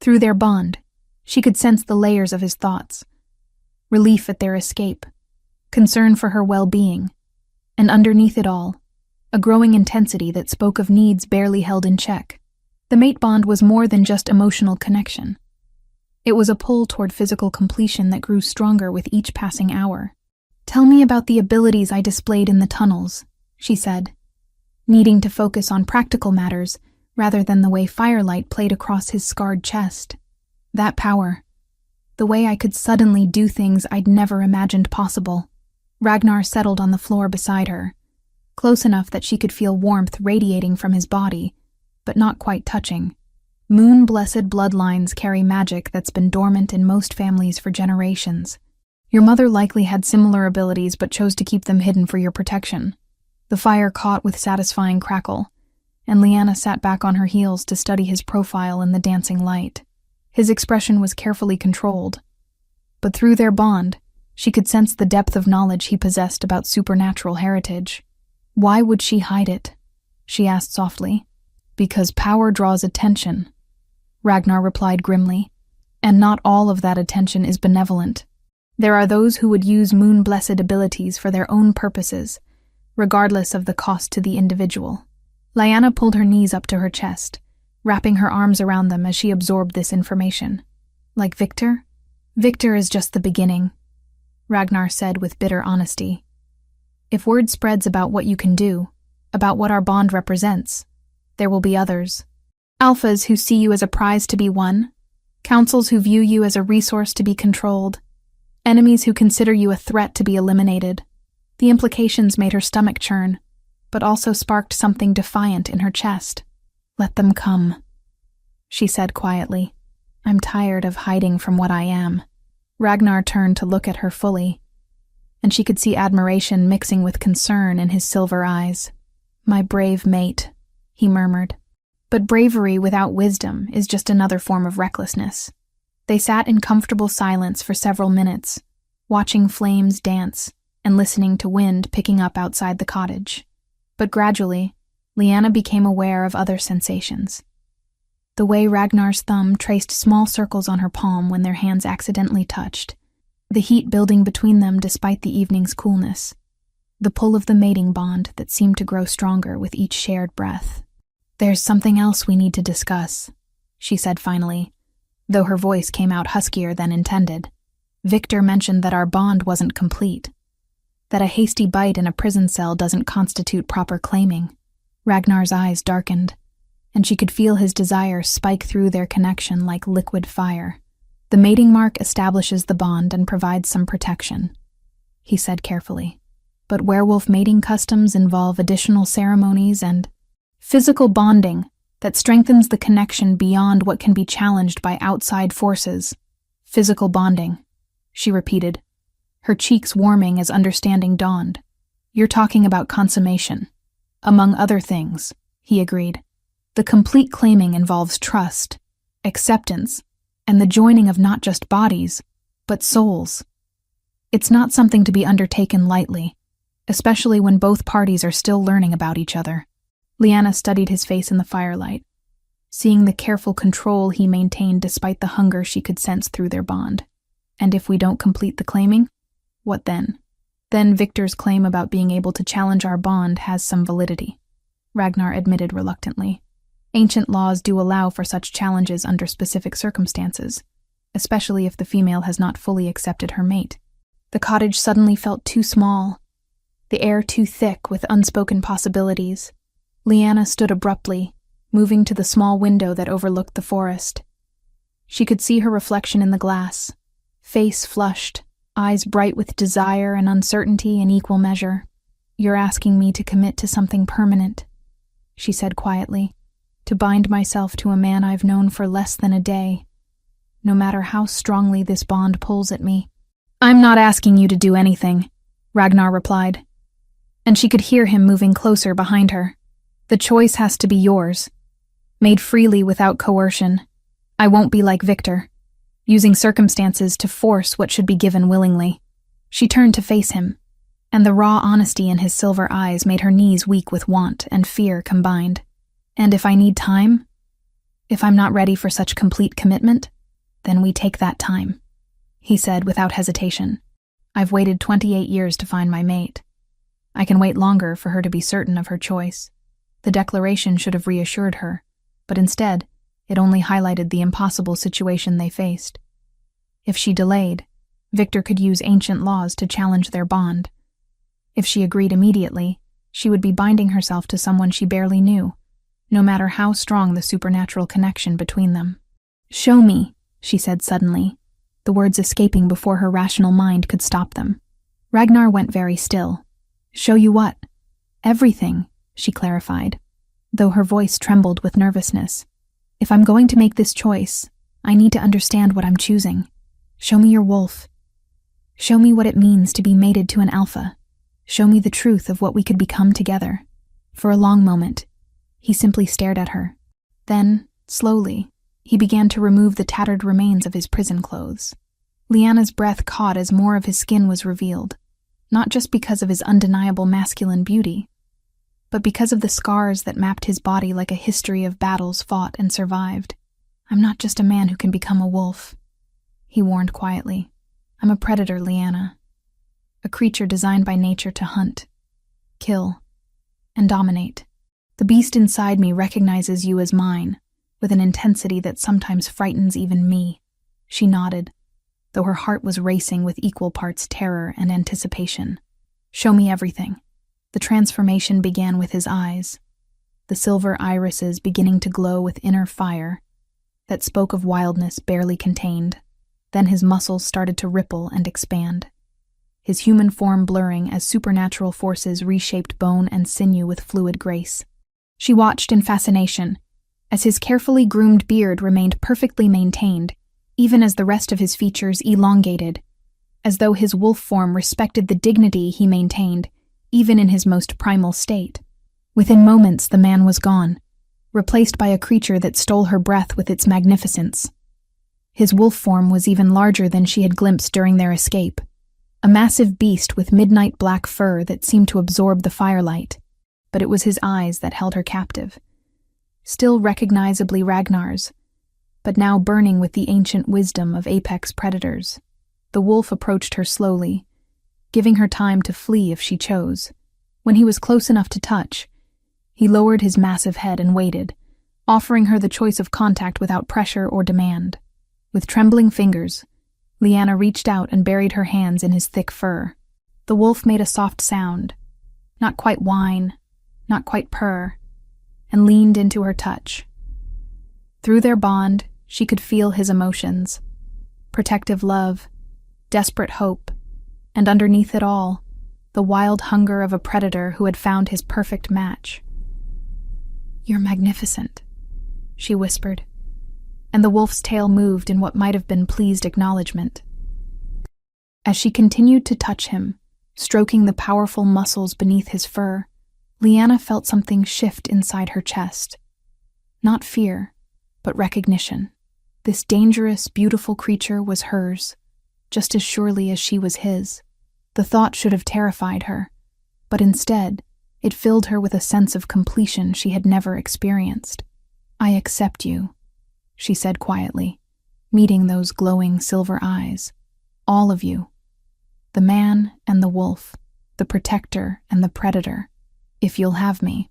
Through their bond, she could sense the layers of his thoughts: relief at their escape, concern for her well-being, and underneath it all, a growing intensity that spoke of needs barely held in check. The mate bond was more than just emotional connection. It was a pull toward physical completion that grew stronger with each passing hour. "Tell me about the abilities I displayed in the tunnels," she said, needing to focus on practical matters rather than the way firelight played across his scarred chest. "That power, the way I could suddenly do things I'd never imagined possible." Ragnar settled on the floor beside her, close enough that she could feel warmth radiating from his body, but not quite touching. Moon-blessed bloodlines carry magic that's been dormant in most families for generations. Your mother likely had similar abilities but chose to keep them hidden for your protection. The fire caught with satisfying crackle, and Lyanna sat back on her heels to study his profile in the dancing light. His expression was carefully controlled, but through their bond, she could sense the depth of knowledge he possessed about supernatural heritage. "Why would she hide it?" she asked softly. "Because power draws attention," Ragnar replied grimly, "and not all of that attention is benevolent. There are those who would use moon-blessed abilities for their own purposes, regardless of the cost to the individual." Lyanna pulled her knees up to her chest, wrapping her arms around them as she absorbed this information. Like Victor? Victor is just the beginning, Ragnar said with bitter honesty. If word spreads about what you can do, about what our bond represents, there will be others. Alphas who see you as a prize to be won, councils who view you as a resource to be controlled, enemies who consider you a threat to be eliminated. The implications made her stomach churn, but also sparked something defiant in her chest. Let them come, she said quietly. I'm tired of hiding from what I am. Ragnar turned to look at her fully, and she could see admiration mixing with concern in his silver eyes. My brave mate, he murmured. But bravery without wisdom is just another form of recklessness. They sat in comfortable silence for several minutes, watching flames dance and listening to wind picking up outside the cottage. But gradually, Lyanna became aware of other sensations. The way Ragnar's thumb traced small circles on her palm when their hands accidentally touched, the heat building between them despite the evening's coolness, the pull of the mating bond that seemed to grow stronger with each shared breath. There's something else we need to discuss, she said finally, though her voice came out huskier than intended. Victor mentioned that our bond wasn't complete, that a hasty bite in a prison cell doesn't constitute proper claiming. Ragnar's eyes darkened, and she could feel his desire spike through their connection like liquid fire. The mating mark establishes the bond and provides some protection, he said carefully. But werewolf mating customs involve additional ceremonies and physical bonding that strengthens the connection beyond what can be challenged by outside forces. Physical bonding, she repeated, her cheeks warming as understanding dawned. You're talking about consummation. Among other things, he agreed. The complete claiming involves trust, acceptance, and the joining of not just bodies, but souls. It's not something to be undertaken lightly, especially when both parties are still learning about each other. Lyanna studied his face in the firelight, seeing the careful control he maintained despite the hunger she could sense through their bond. And if we don't complete the claiming, what then? Then Victor's claim about being able to challenge our bond has some validity, Ragnar admitted reluctantly. Ancient laws do allow for such challenges under specific circumstances, especially if the female has not fully accepted her mate. The cottage suddenly felt too small, the air too thick with unspoken possibilities. Lyanna stood abruptly, moving to the small window that overlooked the forest. She could see her reflection in the glass, face flushed, eyes bright with desire and uncertainty in equal measure. You're asking me to commit to something permanent, she said quietly, to bind myself to a man I've known for less than a day, no matter how strongly this bond pulls at me. I'm not asking you to do anything, Ragnar replied, and she could hear him moving closer behind her. The choice has to be yours, made freely without coercion. I won't be like Victor, using circumstances to force what should be given willingly. She turned to face him, and the raw honesty in his silver eyes made her knees weak with want and fear combined. And if I need time, if I'm not ready for such complete commitment, then we take that time, he said without hesitation. I've waited 28 years to find my mate. I can wait longer for her to be certain of her choice. The declaration should have reassured her, but instead, it only highlighted the impossible situation they faced. If she delayed, Victor could use ancient laws to challenge their bond. If she agreed immediately, she would be binding herself to someone she barely knew, no matter how strong the supernatural connection between them. Show me, she said suddenly, the words escaping before her rational mind could stop them. Ragnar went very still. Show you what? Everything, she clarified, though her voice trembled with nervousness. If I'm going to make this choice, I need to understand what I'm choosing. Show me your wolf. Show me what it means to be mated to an alpha. Show me the truth of what we could become together. For a long moment, he simply stared at her. Then, slowly, he began to remove the tattered remains of his prison clothes. Lyanna's breath caught as more of his skin was revealed, not just because of his undeniable masculine beauty, but because of the scars that mapped his body like a history of battles fought and survived. I'm not just a man who can become a wolf, he warned quietly. I'm a predator, Lyanna. A creature designed by nature to hunt, kill, and dominate. The beast inside me recognizes you as mine, with an intensity that sometimes frightens even me." She nodded, though her heart was racing with equal parts terror and anticipation. "Show me everything." The transformation began with his eyes, the silver irises beginning to glow with inner fire that spoke of wildness barely contained. Then his muscles started to ripple and expand, his human form blurring as supernatural forces reshaped bone and sinew with fluid grace. She watched in fascination, as his carefully groomed beard remained perfectly maintained, even as the rest of his features elongated, as though his wolf form respected the dignity he maintained, even in his most primal state. Within moments, the man was gone, replaced by a creature that stole her breath with its magnificence. His wolf form was even larger than she had glimpsed during their escape, a massive beast with midnight black fur that seemed to absorb the firelight, but it was his eyes that held her captive. Still recognizably Ragnar's, but now burning with the ancient wisdom of apex predators. The wolf approached her slowly, giving her time to flee if she chose. When he was close enough to touch, he lowered his massive head and waited, offering her the choice of contact without pressure or demand. With trembling fingers, Lyanna reached out and buried her hands in his thick fur. The wolf made a soft sound, not quite whine, not quite purr, and leaned into her touch. Through their bond, she could feel his emotions: protective love, desperate hope, and underneath it all, the wild hunger of a predator who had found his perfect match. "You're magnificent," she whispered, and the wolf's tail moved in what might have been pleased acknowledgement. As she continued to touch him, stroking the powerful muscles beneath his fur, Lyanna felt something shift inside her chest. Not fear, but recognition. This dangerous, beautiful creature was hers, just as surely as she was his. The thought should have terrified her, but instead, it filled her with a sense of completion she had never experienced. "I accept you," she said quietly, meeting those glowing silver eyes. "All of you. The man and the wolf, the protector and the predator. If you'll have me."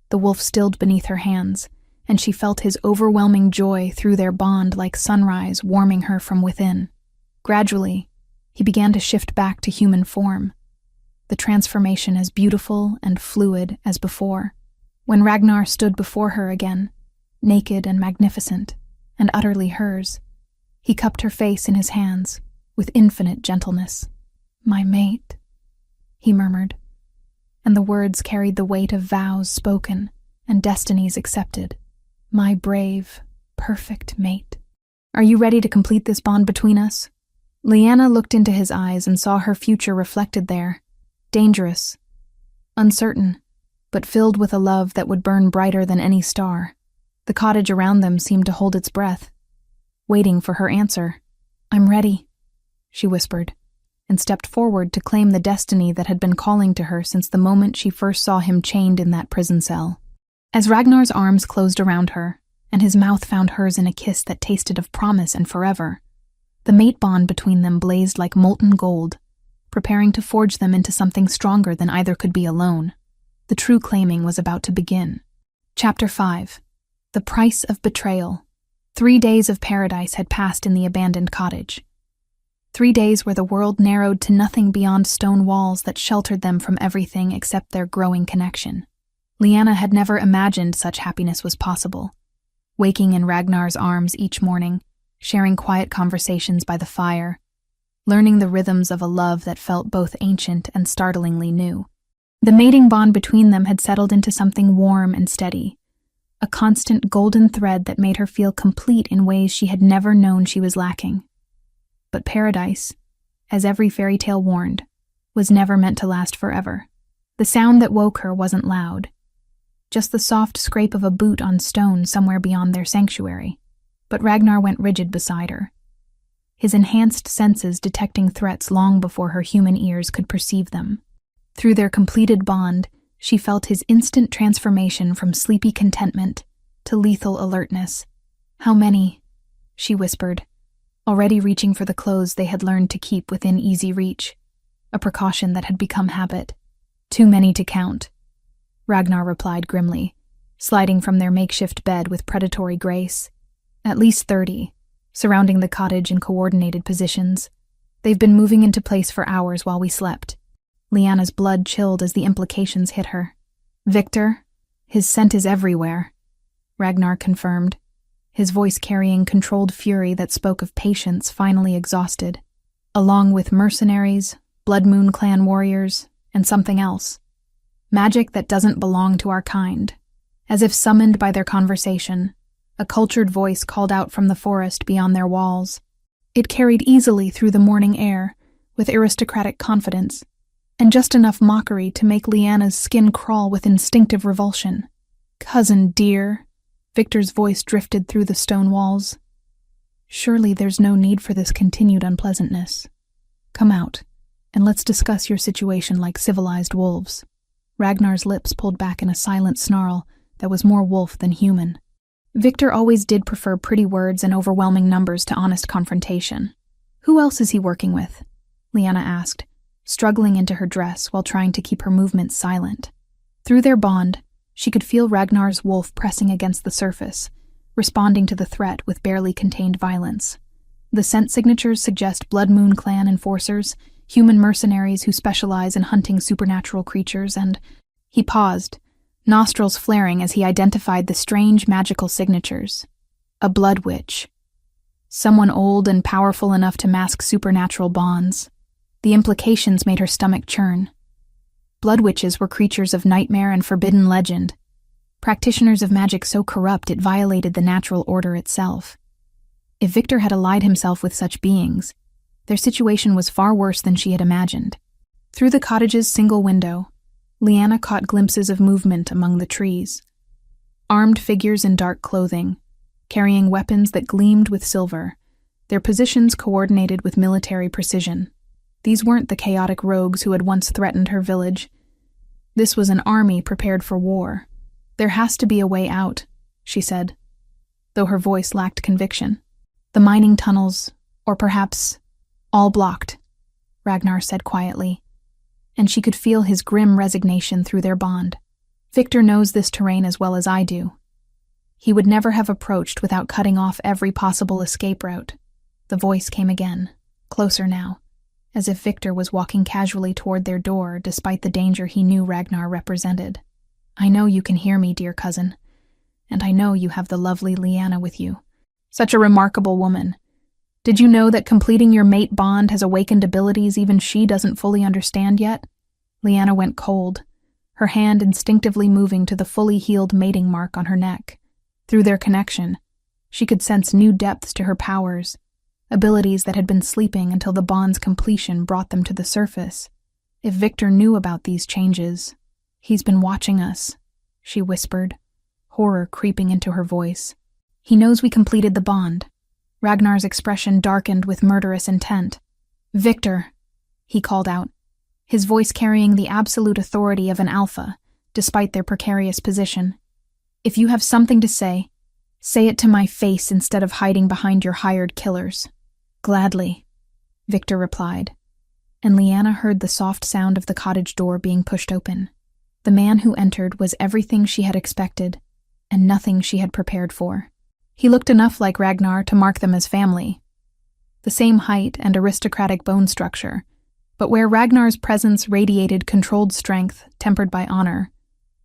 The wolf stilled beneath her hands, and she felt his overwhelming joy through their bond like sunrise warming her from within. Gradually, he began to shift back to human form, the transformation as beautiful and fluid as before. When Ragnar stood before her again, naked and magnificent, and utterly hers, he cupped her face in his hands with infinite gentleness. "My mate," he murmured, and the words carried the weight of vows spoken and destinies accepted. "My brave, perfect mate. Are you ready to complete this bond between us?" Lyanna looked into his eyes and saw her future reflected there, dangerous, uncertain, but filled with a love that would burn brighter than any star. The cottage around them seemed to hold its breath, waiting for her answer. "I'm ready," she whispered, and stepped forward to claim the destiny that had been calling to her since the moment she first saw him chained in that prison cell. As Ragnar's arms closed around her, and his mouth found hers in a kiss that tasted of promise and forever, the mate bond between them blazed like molten gold, preparing to forge them into something stronger than either could be alone. The true claiming was about to begin. Chapter 5. The Price of Betrayal. 3 days of paradise had passed in the abandoned cottage. 3 days where the world narrowed to nothing beyond stone walls that sheltered them from everything except their growing connection. Lyanna had never imagined such happiness was possible. Waking in Ragnar's arms each morning, sharing quiet conversations by the fire, learning the rhythms of a love that felt both ancient and startlingly new. The mating bond between them had settled into something warm and steady, a constant golden thread that made her feel complete in ways she had never known she was lacking. But paradise, as every fairy tale warned, was never meant to last forever. The sound that woke her wasn't loud, just the soft scrape of a boot on stone somewhere beyond their sanctuary. But Ragnar went rigid beside her, his enhanced senses detecting threats long before her human ears could perceive them. Through their completed bond, she felt his instant transformation from sleepy contentment to lethal alertness. "How many?" she whispered, already reaching for the clothes they had learned to keep within easy reach, a precaution that had become habit. "Too many to count," Ragnar replied grimly, sliding from their makeshift bed with predatory grace. At least 30, surrounding the cottage in coordinated positions. They've been moving into place for hours while we slept. Leanna's blood chilled as the implications hit her. Victor, his scent is everywhere, Ragnar confirmed, his voice carrying controlled fury that spoke of patience finally exhausted, along with mercenaries, Blood Moon clan warriors, and something else. Magic that doesn't belong to our kind. As if summoned by their conversation, a cultured voice called out from the forest beyond their walls. It carried easily through the morning air, with aristocratic confidence, and just enough mockery to make Leanna's skin crawl with instinctive revulsion. "Cousin dear," Victor's voice drifted through the stone walls. "Surely there's no need for this continued unpleasantness. Come out, and let's discuss your situation like civilized wolves." Ragnar's lips pulled back in a silent snarl that was more wolf than human. Victor always did prefer pretty words and overwhelming numbers to honest confrontation. "Who else is he working with?" Leanna asked, struggling into her dress while trying to keep her movements silent. Through their bond, she could feel Ragnar's wolf pressing against the surface, responding to the threat with barely contained violence. The scent signatures suggest Blood Moon clan enforcers, human mercenaries who specialize in hunting supernatural creatures, and he paused, nostrils flaring as he identified the strange magical signatures. A blood witch. Someone old and powerful enough to mask supernatural bonds. The implications made her stomach churn. Blood witches were creatures of nightmare and forbidden legend, practitioners of magic so corrupt it violated the natural order itself. If Victor had allied himself with such beings, their situation was far worse than she had imagined. Through the cottage's single window, Leanna caught glimpses of movement among the trees. Armed figures in dark clothing, carrying weapons that gleamed with silver, their positions coordinated with military precision. These weren't the chaotic rogues who had once threatened her village. This was an army prepared for war. "There has to be a way out," she said, though her voice lacked conviction. "The mining tunnels, or perhaps all blocked," Ragnar said quietly, and she could feel his grim resignation through their bond. "Victor knows this terrain as well as I do. He would never have approached without cutting off every possible escape route." The voice came again, closer now, as if Victor was walking casually toward their door despite the danger he knew Ragnar represented. "I know you can hear me, dear cousin, and I know you have the lovely Leanna with you. Such a remarkable woman. Did you know that completing your mate bond has awakened abilities even she doesn't fully understand yet?" Leanna went cold, her hand instinctively moving to the fully healed mating mark on her neck. Through their connection, she could sense new depths to her powers, abilities that had been sleeping until the bond's completion brought them to the surface. If Victor knew about these changes, "He's been watching us," she whispered, horror creeping into her voice. "He knows we completed the bond." Ragnar's expression darkened with murderous intent. "Victor," he called out, his voice carrying the absolute authority of an alpha, despite their precarious position. "If you have something to say it to my face instead of hiding behind your hired killers." "Gladly," Victor replied, and Leanna heard the soft sound of the cottage door being pushed open. The man who entered was everything she had expected, and nothing she had prepared for. He looked enough like Ragnar to mark them as family. The same height and aristocratic bone structure, but where Ragnar's presence radiated controlled strength tempered by honor,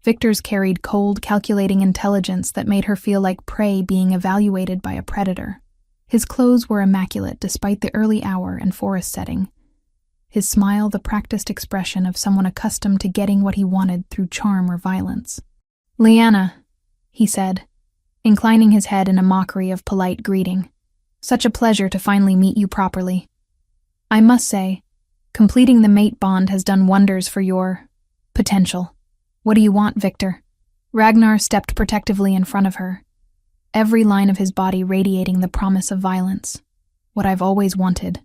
Victor's carried cold, calculating intelligence that made her feel like prey being evaluated by a predator. His clothes were immaculate despite the early hour and forest setting. His smile the practiced expression of someone accustomed to getting what he wanted through charm or violence. "Leanna," he said, inclining his head in a mockery of polite greeting. "Such a pleasure to finally meet you properly. I must say, completing the mate bond has done wonders for your potential. What do you want, Victor?" Ragnar stepped protectively in front of her, every line of his body radiating the promise of violence. "What I've always wanted,"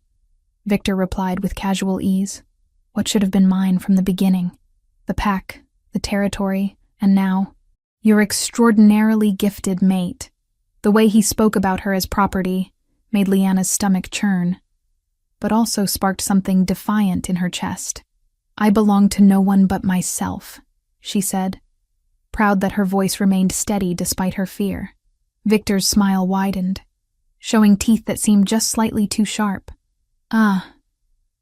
Victor replied with casual ease. "What should have been mine from the beginning. The pack, the territory, and now, your extraordinarily gifted mate." The way he spoke about her as property made Leanna's stomach churn, but also sparked something defiant in her chest. "I belong to no one but myself," she said, proud that her voice remained steady despite her fear. Victor's smile widened, showing teeth that seemed just slightly too sharp. Ah,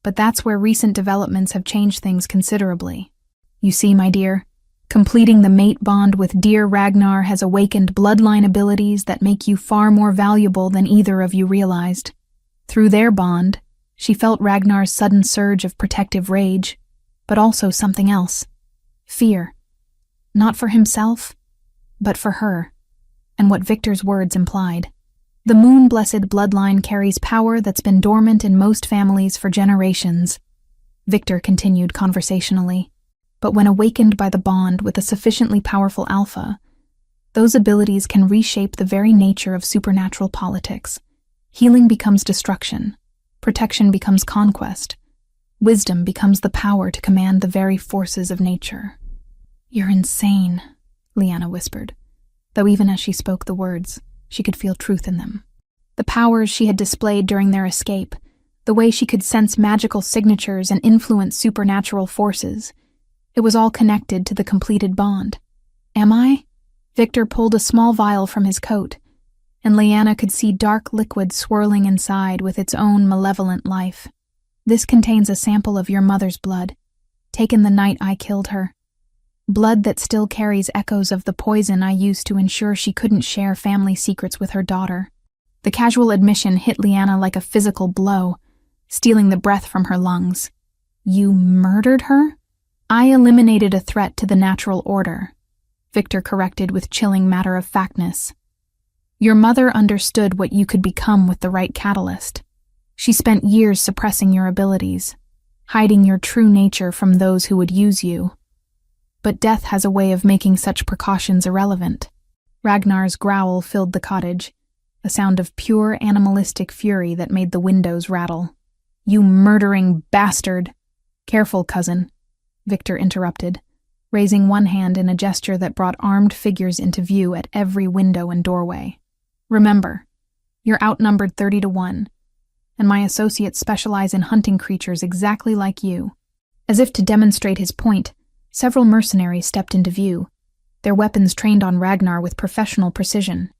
but that's where recent developments have changed things considerably. You see, my dear, completing the mate bond with dear Ragnar has awakened bloodline abilities that make you far more valuable than either of you realized. Through their bond, she felt Ragnar's sudden surge of protective rage, but also something else. Fear. Not for himself, but for her, and what Victor's words implied. The moon-blessed bloodline carries power that's been dormant in most families for generations, Victor continued conversationally. But when awakened by the bond with a sufficiently powerful alpha, those abilities can reshape the very nature of supernatural politics. Healing becomes destruction, protection becomes conquest, wisdom becomes the power to command the very forces of nature. You're insane, Lyanna whispered, though even as she spoke the words, she could feel truth in them. The powers she had displayed during their escape, the way she could sense magical signatures and influence supernatural forces, it was all connected to the completed bond. Am I? Victor pulled a small vial from his coat, and Lyanna could see dark liquid swirling inside with its own malevolent life. This contains a sample of your mother's blood, taken the night I killed her. Blood that still carries echoes of the poison I used to ensure she couldn't share family secrets with her daughter. The casual admission hit Lyanna like a physical blow, stealing the breath from her lungs. You murdered her? I eliminated a threat to the natural order, Victor corrected with chilling matter-of-factness. Your mother understood what you could become with the right catalyst. She spent years suppressing your abilities, hiding your true nature from those who would use you. But death has a way of making such precautions irrelevant. Ragnar's growl filled the cottage, a sound of pure animalistic fury that made the windows rattle. You murdering bastard! Careful, cousin, Victor interrupted, raising one hand in a gesture that brought armed figures into view at every window and doorway. Remember, you're outnumbered 30-1, and my associates specialize in hunting creatures exactly like you. As if to demonstrate his point, several mercenaries stepped into view, their weapons trained on Ragnar with professional precision.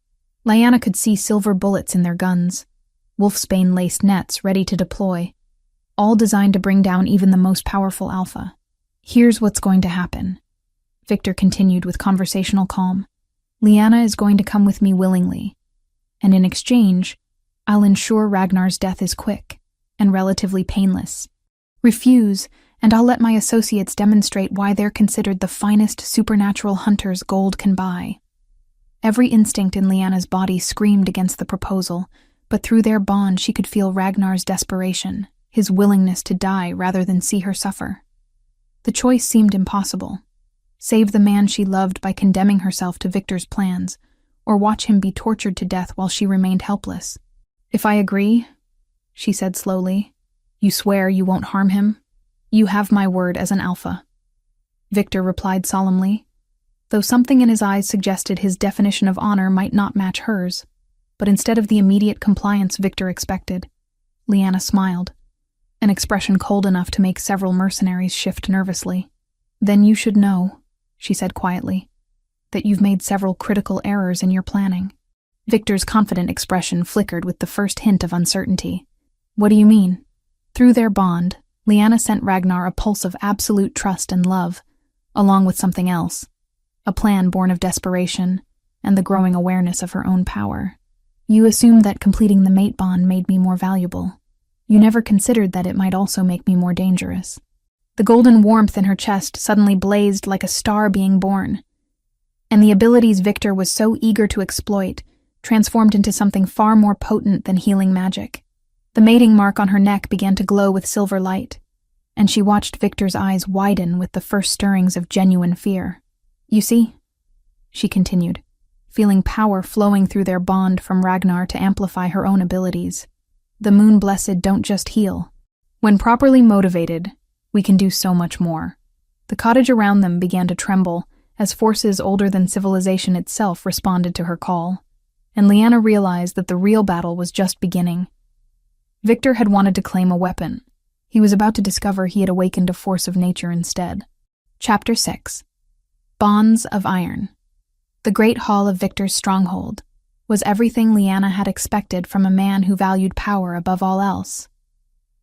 Lyanna could see silver bullets in their guns, wolfsbane-laced nets ready to deploy, all designed to bring down even the most powerful alpha. Here's what's going to happen, Victor continued with conversational calm. Lyanna is going to come with me willingly, and in exchange, I'll ensure Ragnar's death is quick and relatively painless. Refuse, and I'll let my associates demonstrate why they're considered the finest supernatural hunters gold can buy. Every instinct in Lyanna's body screamed against the proposal, but through their bond she could feel Ragnar's desperation, his willingness to die rather than see her suffer. The choice seemed impossible. Save the man she loved by condemning herself to Victor's plans, or watch him be tortured to death while she remained helpless. If I agree, she said slowly, you swear you won't harm him? You have my word as an alpha. Victor replied solemnly, though something in his eyes suggested his definition of honor might not match hers. But instead of the immediate compliance Victor expected, Lyanna smiled, an expression cold enough to make several mercenaries shift nervously. Then you should know, she said quietly, that you've made several critical errors in your planning. Victor's confident expression flickered with the first hint of uncertainty. What do you mean? Through their bond, Lyanna sent Ragnar a pulse of absolute trust and love, along with something else, a plan born of desperation and the growing awareness of her own power. You assumed that completing the mate bond made me more valuable. You never considered that it might also make me more dangerous. The golden warmth in her chest suddenly blazed like a star being born, and the abilities Victor was so eager to exploit transformed into something far more potent than healing magic. The mating mark on her neck began to glow with silver light, and she watched Victor's eyes widen with the first stirrings of genuine fear. You see, she continued, feeling power flowing through their bond from Ragnar to amplify her own abilities. The Moon-Blessed don't just heal. When properly motivated, we can do so much more. The cottage around them began to tremble as forces older than civilization itself responded to her call, and Lyanna realized that the real battle was just beginning. Victor had wanted to claim a weapon. He was about to discover he had awakened a force of nature instead. Chapter 6. Bonds of iron. The great hall of Victor's stronghold was everything Lyanna had expected from a man who valued power above all else.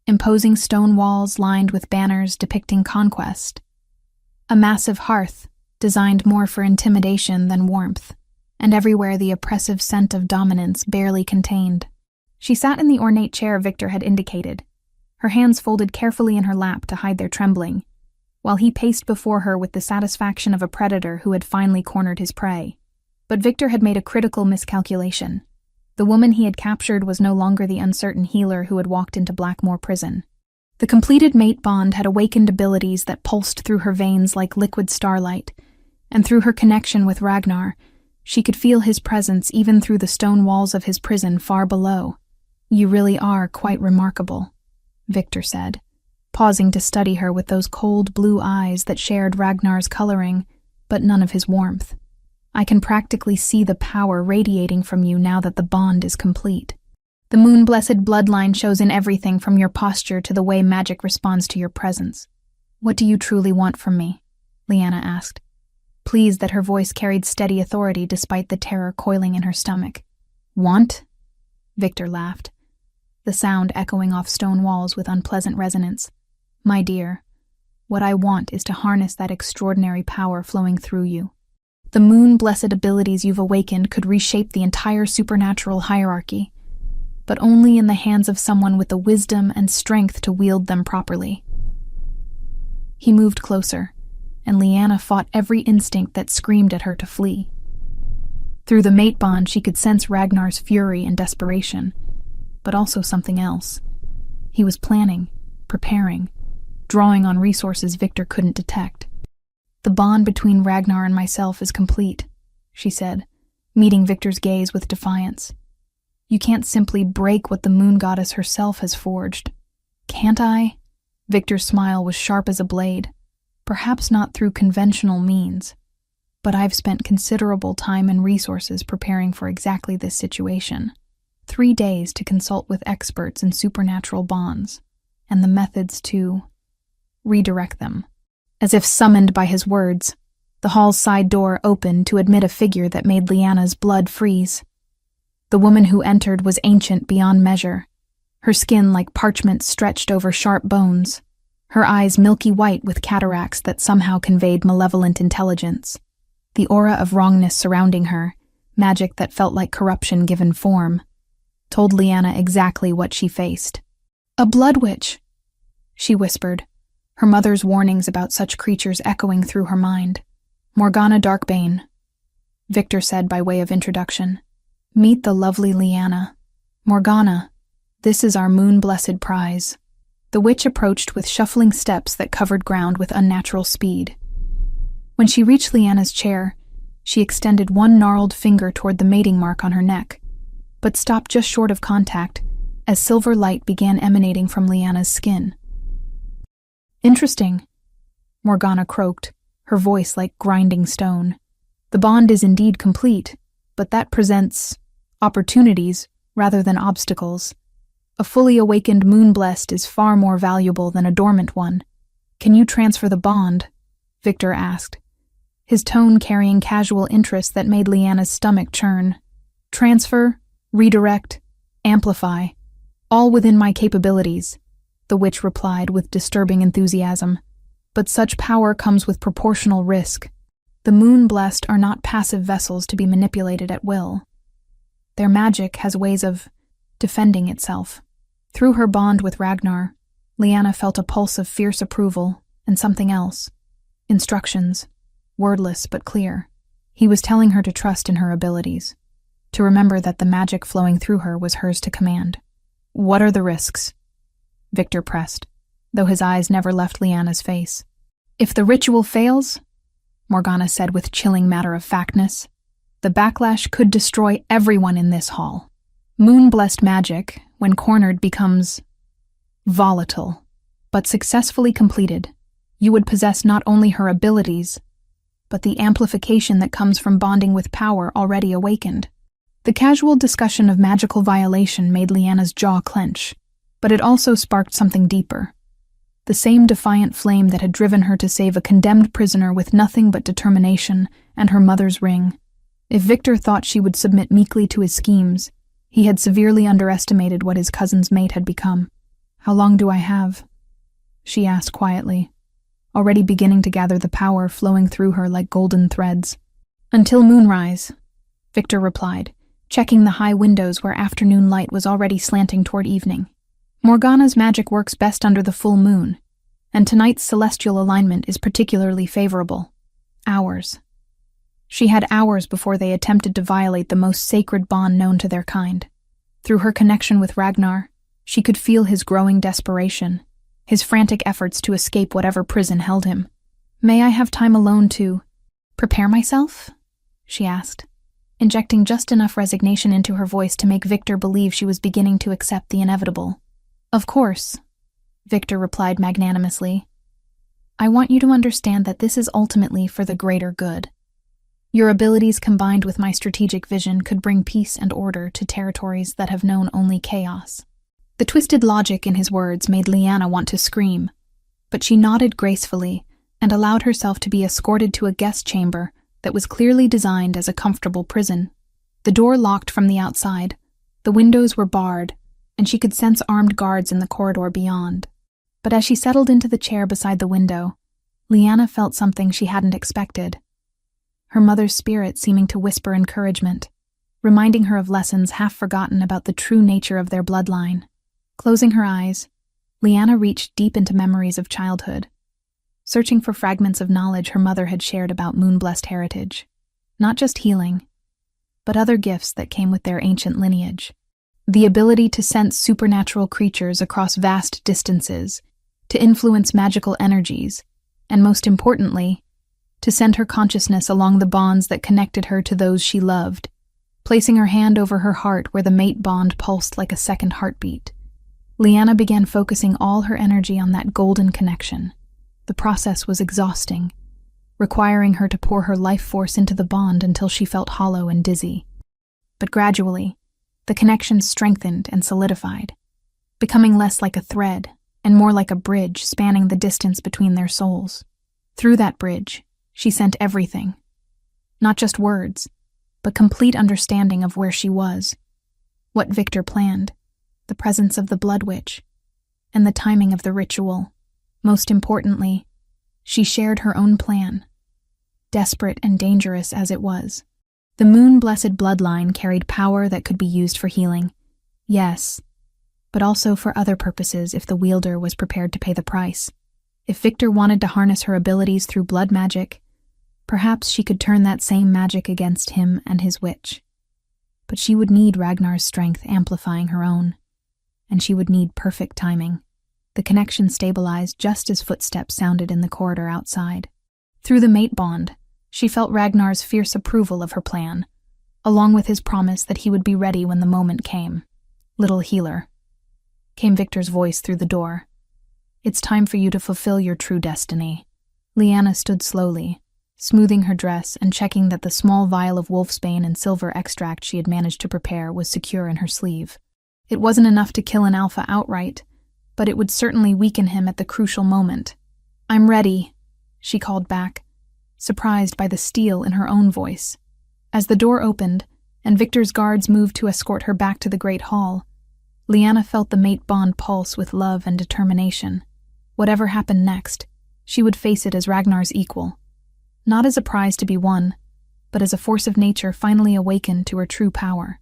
Imposing stone walls lined with banners depicting conquest. A massive hearth designed more for intimidation than warmth, and everywhere the oppressive scent of dominance barely contained. She sat in the ornate chair Victor had indicated, her hands folded carefully in her lap to hide their trembling, while he paced before her with the satisfaction of a predator who had finally cornered his prey. But Victor had made a critical miscalculation. The woman he had captured was no longer the uncertain healer who had walked into Blackmoor prison. The completed mate bond had awakened abilities that pulsed through her veins like liquid starlight, and through her connection with Ragnar, she could feel his presence even through the stone walls of his prison far below. "You really are quite remarkable," Victor said, pausing to study her with those cold blue eyes that shared Ragnar's coloring, but none of his warmth. "I can practically see the power radiating from you now that the bond is complete. The moon-blessed bloodline shows in everything from your posture to the way magic responds to your presence. What do you truly want from me?" Lyanna asked, pleased that her voice carried steady authority despite the terror coiling in her stomach. "Want?" Victor laughed, the sound echoing off stone walls with unpleasant resonance. "My dear, what I want is to harness that extraordinary power flowing through you. The moon-blessed abilities you've awakened could reshape the entire supernatural hierarchy, but only in the hands of someone with the wisdom and strength to wield them properly." He moved closer, and Lyanna fought every instinct that screamed at her to flee. Through the mate bond, she could sense Ragnar's fury and desperation, but also something else. He was planning, preparing, drawing on resources Victor couldn't detect. "The bond between Ragnar and myself is complete," she said, meeting Victor's gaze with defiance. "You can't simply break what the moon goddess herself has forged." "Can't I?" Victor's smile was sharp as a blade. "Perhaps not through conventional means, but I've spent considerable time and resources preparing for exactly this situation. 3 days to consult with experts in supernatural bonds, and the methods to redirect them." As if summoned by his words, the hall's side door opened to admit a figure that made Lyanna's blood freeze. The woman who entered was ancient beyond measure, her skin like parchment stretched over sharp bones, her eyes milky white with cataracts that somehow conveyed malevolent intelligence. The aura of wrongness surrounding her, magic that felt like corruption given form, told Lyanna exactly what she faced. "A blood witch," she whispered, her mother's warnings about such creatures echoing through her mind. "Morgana Darkbane," Victor said by way of introduction. "Meet the lovely Lyanna. Morgana, this is our moon-blessed prize." The witch approached with shuffling steps that covered ground with unnatural speed. When she reached Lyanna's chair, she extended one gnarled finger toward the mating mark on her neck, but stopped just short of contact as silver light began emanating from Lyanna's skin. "Interesting," Morgana croaked, her voice like grinding stone. "The bond is indeed complete, but that presents opportunities rather than obstacles. A fully awakened moon-blessed is far more valuable than a dormant one. Can you transfer the bond?" Victor asked, his tone carrying casual interest that made Lyanna's stomach churn. "Transfer, redirect, amplify, all within my capabilities," the witch replied with disturbing enthusiasm. "But such power comes with proportional risk. The moon-blessed are not passive vessels to be manipulated at will. Their magic has ways of defending itself." Through her bond with Ragnar, Lyanna felt a pulse of fierce approval and something else. Instructions, wordless but clear. He was telling her to trust in her abilities, to remember that the magic flowing through her was hers to command. "What are the risks?" Victor pressed, though his eyes never left Lyanna's face. "If the ritual fails," Morgana said with chilling matter-of-factness, "the backlash could destroy everyone in this hall. Moon-blessed magic, when cornered, becomes volatile, but successfully completed, you would possess not only her abilities, but the amplification that comes from bonding with power already awakened." The casual discussion of magical violation made Lyanna's jaw clench, but it also sparked something deeper. the same defiant flame that had driven her to save a condemned prisoner with nothing but determination and her mother's ring. If Victor thought she would submit meekly to his schemes, he had severely underestimated what his cousin's mate had become. "How long do I have?" she asked quietly, already beginning to gather the power flowing through her like golden threads. "Until moonrise," Victor replied, checking the high windows where afternoon light was already slanting toward evening. "Morgana's magic works best under the full moon, and tonight's celestial alignment is particularly favorable. Hours." She had hours before they attempted to violate the most sacred bond known to their kind. Through her connection with Ragnar, she could feel his growing desperation, his frantic efforts to escape whatever prison held him. "May I have time alone to prepare myself?" she asked, injecting just enough resignation into her voice to make Victor believe she was beginning to accept the inevitable. "Of course," Victor replied magnanimously. "I want you to understand that this is ultimately for the greater good. Your abilities combined with my strategic vision could bring peace and order to territories that have known only chaos." The twisted logic in his words made Lyanna want to scream, but she nodded gracefully and allowed herself to be escorted to a guest chamber that was clearly designed as a comfortable prison. The door locked from the outside, the windows were barred, and she could sense armed guards in the corridor beyond. But as she settled into the chair beside the window, Lyanna felt something she hadn't expected. Her mother's spirit seeming to whisper encouragement, reminding her of lessons half forgotten about the true nature of their bloodline. Closing her eyes, Lyanna reached deep into memories of childhood, searching for fragments of knowledge her mother had shared about moon-blessed heritage. Not just healing, but other gifts that came with their ancient lineage. The ability to sense supernatural creatures across vast distances, to influence magical energies, and most importantly, to send her consciousness along the bonds that connected her to those she loved, placing her hand over her heart where the mate bond pulsed like a second heartbeat. Lyanna began focusing all her energy on that golden connection. The process was exhausting, requiring her to pour her life force into the bond until she felt hollow and dizzy. But gradually, the connection strengthened and solidified, becoming less like a thread and more like a bridge spanning the distance between their souls. Through that bridge, she sent everything. Not just words, but complete understanding of where she was, what Victor planned, the presence of the Blood Witch, and the timing of the ritual. Most importantly, she shared her own plan, desperate and dangerous as it was. The moon-blessed bloodline carried power that could be used for healing, yes, but also for other purposes if the wielder was prepared to pay the price. If Victor wanted to harness her abilities through blood magic, perhaps she could turn that same magic against him and his witch. But she would need Ragnar's strength amplifying her own, and she would need perfect timing. The connection stabilized just as footsteps sounded in the corridor outside. Through the mate bond, she felt Ragnar's fierce approval of her plan, along with his promise that he would be ready when the moment came. "Little healer," came Victor's voice through the door. "It's time for you to fulfill your true destiny." Lyanna stood slowly, smoothing her dress and checking that the small vial of wolfsbane and silver extract she had managed to prepare was secure in her sleeve. It wasn't enough to kill an alpha outright, but it would certainly weaken him at the crucial moment. "I'm ready," she called back, surprised by the steel in her own voice. As the door opened, and Victor's guards moved to escort her back to the great hall, Lyanna felt the mate bond pulse with love and determination. Whatever happened next, she would face it as Ragnar's equal. Not as a prize to be won, but as a force of nature finally awakened to her true power.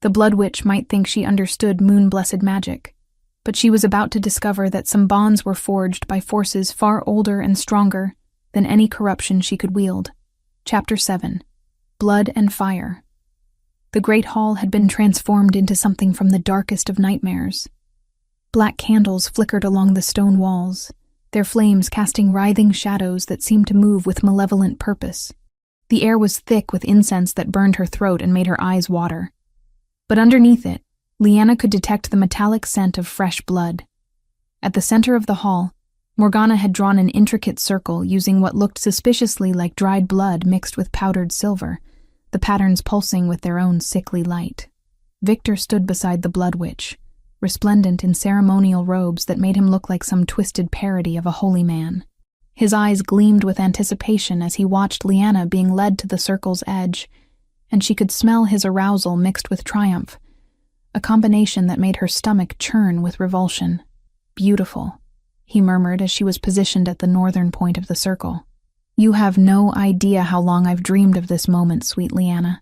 The Blood Witch might think she understood moon-blessed magic, but she was about to discover that some bonds were forged by forces far older and stronger than any corruption she could wield. Chapter 7. Blood and Fire. The great hall had been transformed into something from the darkest of nightmares. Black candles flickered along the stone walls, their flames casting writhing shadows that seemed to move with malevolent purpose. The air was thick with incense that burned her throat and made her eyes water. But underneath it, Lyanna could detect the metallic scent of fresh blood. At the center of the hall, Morgana had drawn an intricate circle using what looked suspiciously like dried blood mixed with powdered silver, the patterns pulsing with their own sickly light. Victor stood beside the Blood Witch, resplendent in ceremonial robes that made him look like some twisted parody of a holy man. His eyes gleamed with anticipation as he watched Lyanna being led to the circle's edge, and she could smell his arousal mixed with triumph, a combination that made her stomach churn with revulsion. "Beautiful," he murmured as she was positioned at the northern point of the circle. "You have no idea how long I've dreamed of this moment, sweet Lyanna.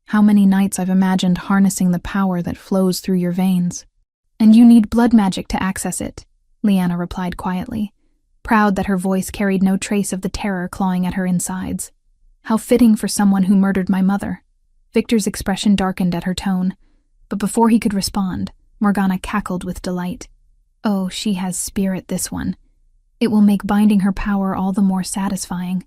How many nights I've imagined harnessing the power that flows through your veins." "And you need blood magic to access it," Lyanna replied quietly, proud that her voice carried no trace of the terror clawing at her insides. "How fitting for someone who murdered my mother." Victor's expression darkened at her tone, but before he could respond, Morgana cackled with delight. "Oh, she has spirit, this one. It will make binding her power all the more satisfying."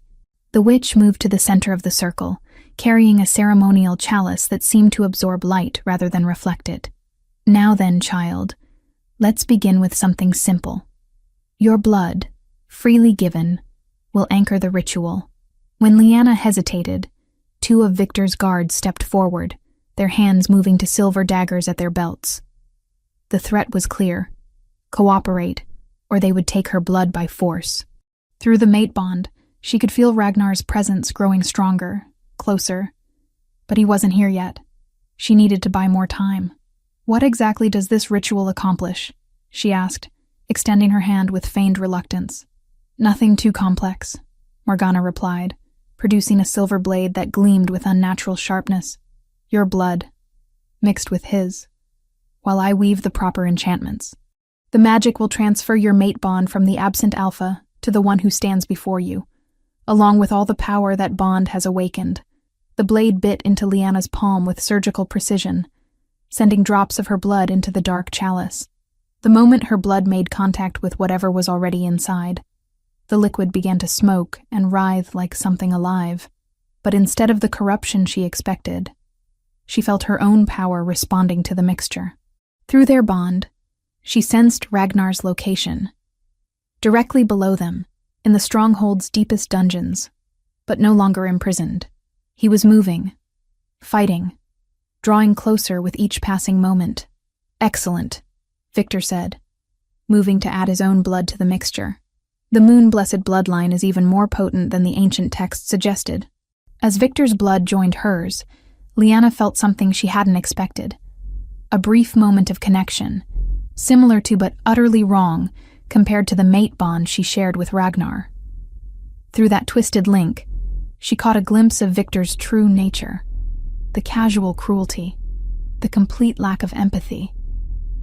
The witch moved to the center of the circle, carrying a ceremonial chalice that seemed to absorb light rather than reflect it. "Now then, child, let's begin with something simple. Your blood, freely given, will anchor the ritual." When Lyanna hesitated, two of Victor's guards stepped forward, their hands moving to silver daggers at their belts. The threat was clear: cooperate, or they would take her blood by force. Through the mate bond, she could feel Ragnar's presence growing stronger, closer. But he wasn't here yet. She needed to buy more time. "What exactly does this ritual accomplish?" she asked, extending her hand with feigned reluctance. "Nothing too complex," Morgana replied, producing a silver blade that gleamed with unnatural sharpness. "Your blood, mixed with his, while I weave the proper enchantments. The magic will transfer your mate bond from the absent alpha to the one who stands before you, along with all the power that bond has awakened." The blade bit into Lyanna's palm with surgical precision, sending drops of her blood into the dark chalice. The moment her blood made contact with whatever was already inside, the liquid began to smoke and writhe like something alive. But instead of the corruption she expected, she felt her own power responding to the mixture. Through their bond, she sensed Ragnar's location, directly below them, in the stronghold's deepest dungeons, but no longer imprisoned. He was moving, fighting, drawing closer with each passing moment. "Excellent," Victor said, moving to add his own blood to the mixture. The moon-blessed bloodline is even more potent than the ancient text suggested. As Victor's blood joined hers, Lyanna felt something she hadn't expected. A brief moment of connection, similar to but utterly wrong compared to the mate bond she shared with Ragnar. Through that twisted link, she caught a glimpse of Victor's true nature: the casual cruelty, the complete lack of empathy,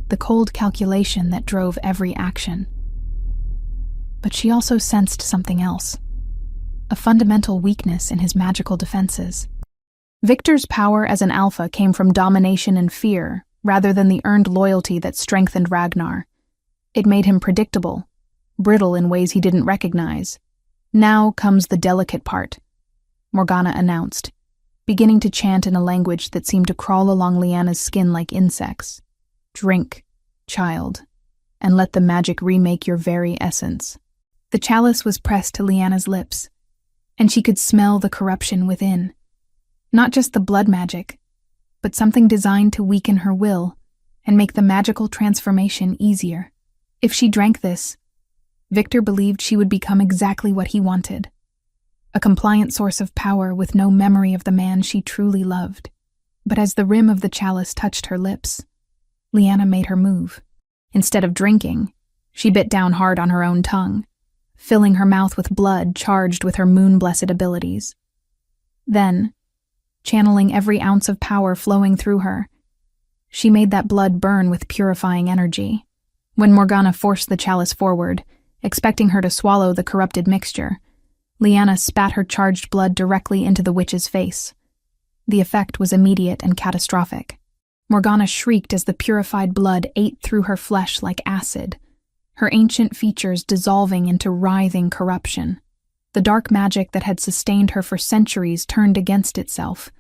the cold calculation that drove every action. But she also sensed something else, a fundamental weakness in his magical defenses. Victor's power as an alpha came from domination and fear, rather than the earned loyalty that strengthened Ragnar. It made him predictable, brittle in ways he didn't recognize. "Now comes the delicate part," Morgana announced, beginning to chant in a language that seemed to crawl along Lyanna's skin like insects. "Drink, child, and let the magic remake your very essence." The chalice was pressed to Lyanna's lips, and she could smell the corruption within. Not just the blood magic, but something designed to weaken her will and make the magical transformation easier. If she drank this, Victor believed she would become exactly what he wanted: a compliant source of power with no memory of the man she truly loved. But as the rim of the chalice touched her lips, Lyanna made her move. Instead of drinking, she bit down hard on her own tongue, filling her mouth with blood charged with her moon-blessed abilities. Then, channeling every ounce of power flowing through her, she made that blood burn with purifying energy. When Morgana forced the chalice forward, expecting her to swallow the corrupted mixture, Lyanna spat her charged blood directly into the witch's face. The effect was immediate and catastrophic. Morgana shrieked as the purified blood ate through her flesh like acid, her ancient features dissolving into writhing corruption. The dark magic that had sustained her for centuries turned against itself,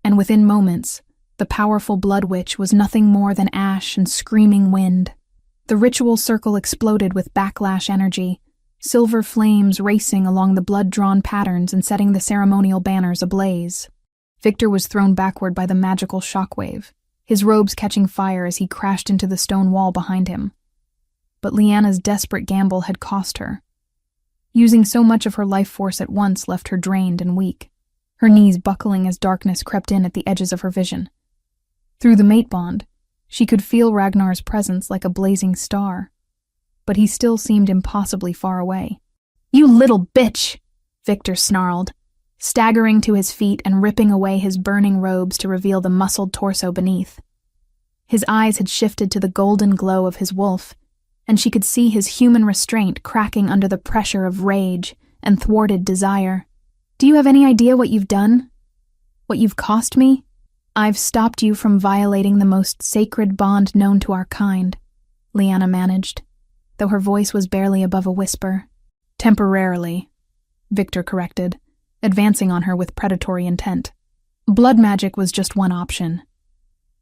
and within moments, the powerful blood witch was nothing more than ash and screaming wind. The ritual circle exploded with backlash energy, silver flames racing along the blood-drawn patterns and setting the ceremonial banners ablaze. Victor was thrown backward by the magical shockwave, his robes catching fire as he crashed into the stone wall behind him. But Lyanna's desperate gamble had cost her. Using so much of her life force at once left her drained and weak, her knees buckling as darkness crept in at the edges of her vision. Through the mate bond, she could feel Ragnar's presence like a blazing star, but he still seemed impossibly far away. "You little bitch!" Victor snarled, staggering to his feet and ripping away his burning robes to reveal the muscled torso beneath. His eyes had shifted to the golden glow of his wolf, and she could see his human restraint cracking under the pressure of rage and thwarted desire. "Do you have any idea what you've done? What you've cost me? I've stopped you from violating the most sacred bond known to our kind," Lyanna managed, though her voice was barely above a whisper. "Temporarily," Victor corrected, advancing on her with predatory intent. "Blood magic was just one option.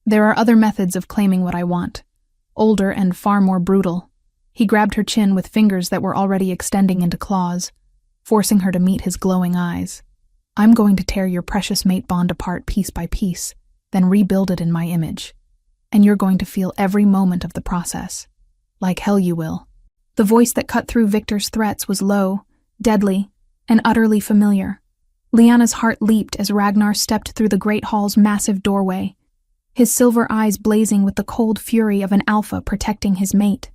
There are other methods of claiming what I want, older and far more brutal." He grabbed her chin with fingers that were already extending into claws, forcing her to meet his glowing eyes. "I'm going to tear your precious mate bond apart piece by piece, then rebuild it in my image. And you're going to feel every moment of the process. Like hell you will." The voice that cut through Victor's threats was low, deadly, and utterly familiar. Lyanna's heart leaped as Ragnar stepped through the great hall's massive doorway, his silver eyes blazing with the cold fury of an alpha protecting his mate.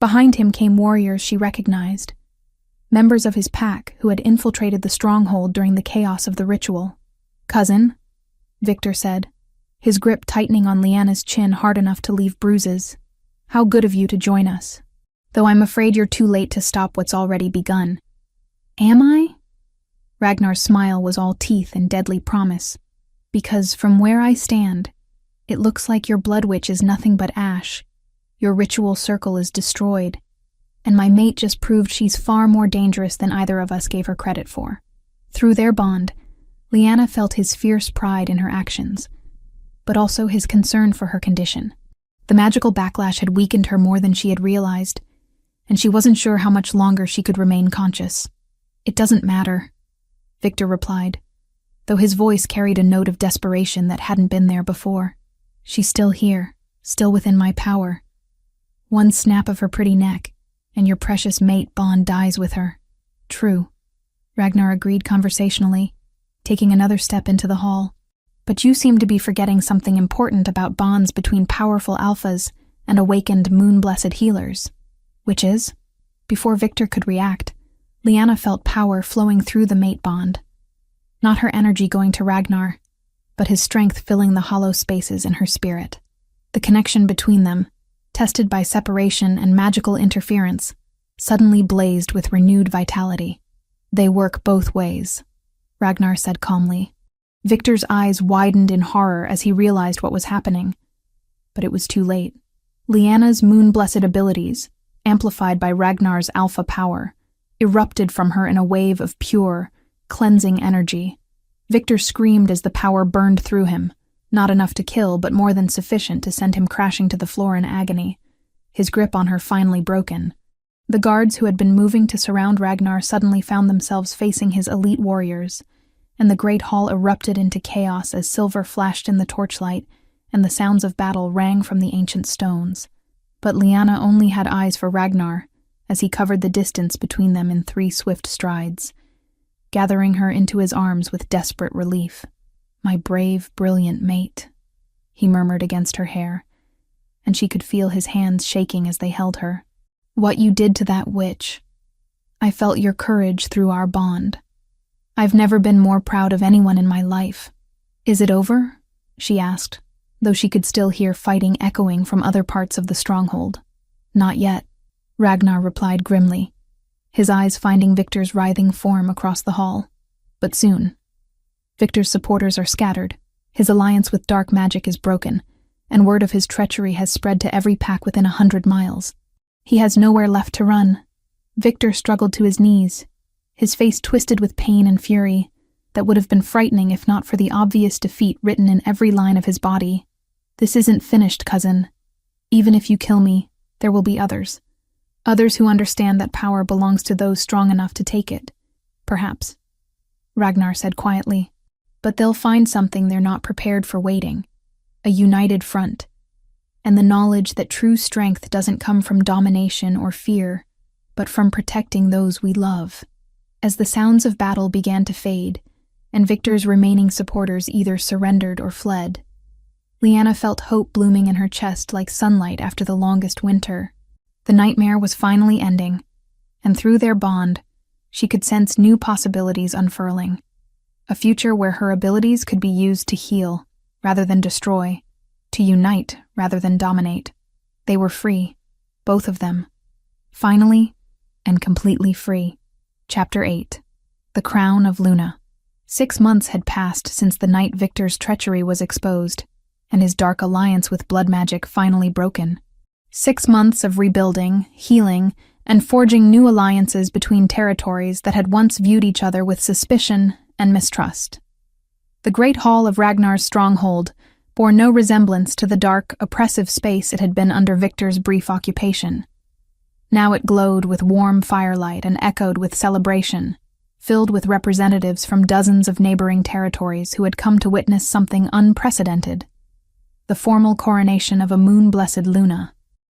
Behind him came warriors she recognized, members of his pack who had infiltrated the stronghold during the chaos of the ritual. "Cousin," Victor said, his grip tightening on Lyanna's chin hard enough to leave bruises. "How good of you to join us. Though I'm afraid you're too late to stop what's already begun." "Am I?" Ragnar's smile was all teeth and deadly promise. "Because from where I stand, it looks like your blood witch is nothing but ash. Your ritual circle is destroyed, and my mate just proved she's far more dangerous than either of us gave her credit for." Through their bond, Lyanna felt his fierce pride in her actions, but also his concern for her condition. The magical backlash had weakened her more than she had realized, and she wasn't sure how much longer she could remain conscious. "It doesn't matter," Victor replied, though his voice carried a note of desperation that hadn't been there before. "She's still here, still within my power. One snap of her pretty neck, and your precious mate bond dies with her." "True," Ragnar agreed conversationally, taking another step into the hall. "But you seem to be forgetting something important about bonds between powerful alphas and awakened moon-blessed healers." "Which is?" Before Victor could react, Lyanna felt power flowing through the mate bond. Not her energy going to Ragnar, but his strength filling the hollow spaces in her spirit. The connection between them, tested by separation and magical interference, suddenly blazed with renewed vitality. "They work both ways," Ragnar said calmly. Victor's eyes widened in horror as he realized what was happening. But it was too late. Lyanna's moon-blessed abilities, amplified by Ragnar's alpha power, erupted from her in a wave of pure, cleansing energy. Victor screamed as the power burned through him, not enough to kill, but more than sufficient to send him crashing to the floor in agony, his grip on her finally broken. The guards who had been moving to surround Ragnar suddenly found themselves facing his elite warriors, and the great hall erupted into chaos as silver flashed in the torchlight and the sounds of battle rang from the ancient stones. But Lyanna only had eyes for Ragnar as he covered the distance between them in 3 swift strides, gathering her into his arms with desperate relief. "My brave, brilliant mate," he murmured against her hair, and she could feel his hands shaking as they held her. "What you did to that witch. I felt your courage through our bond. I've never been more proud of anyone in my life." "Is it over?" she asked, though she could still hear fighting echoing from other parts of the stronghold. "Not yet," Ragnar replied grimly, his eyes finding Victor's writhing form across the hall. "But soon. Victor's supporters are scattered, his alliance with dark magic is broken, and word of his treachery has spread to every pack within 100 miles. He has nowhere left to run." Victor struggled to his knees, his face twisted with pain and fury that would have been frightening if not for the obvious defeat written in every line of his body. "This isn't finished, cousin. Even if you kill me, there will be others. Others who understand that power belongs to those strong enough to take it. Perhaps," Ragnar said quietly. "But they'll find something they're not prepared for waiting. a united front, and the knowledge that true strength doesn't come from domination or fear, but from protecting those we love. As the sounds of battle began to fade, and Victor's remaining supporters either surrendered or fled, Leanna felt hope blooming in her chest like sunlight after the longest winter. The nightmare was finally ending, and through their bond, she could sense new possibilities unfurling. A future where her abilities could be used to heal rather than destroy, to unite rather than dominate. They were free, both of them. Finally, and completely free. Chapter 8. The Crown of Luna. 6 months had passed since the night Victor's treachery was exposed, and his dark alliance with blood magic finally broken. 6 months of rebuilding, healing, and forging new alliances between territories that had once viewed each other with suspicion and mistrust. The great hall of Ragnar's stronghold bore no resemblance to the dark, oppressive space it had been under Victor's brief occupation. Now it glowed with warm firelight and echoed with celebration, filled with representatives from dozens of neighboring territories who had come to witness something unprecedented: the formal coronation of a moon-blessed Luna.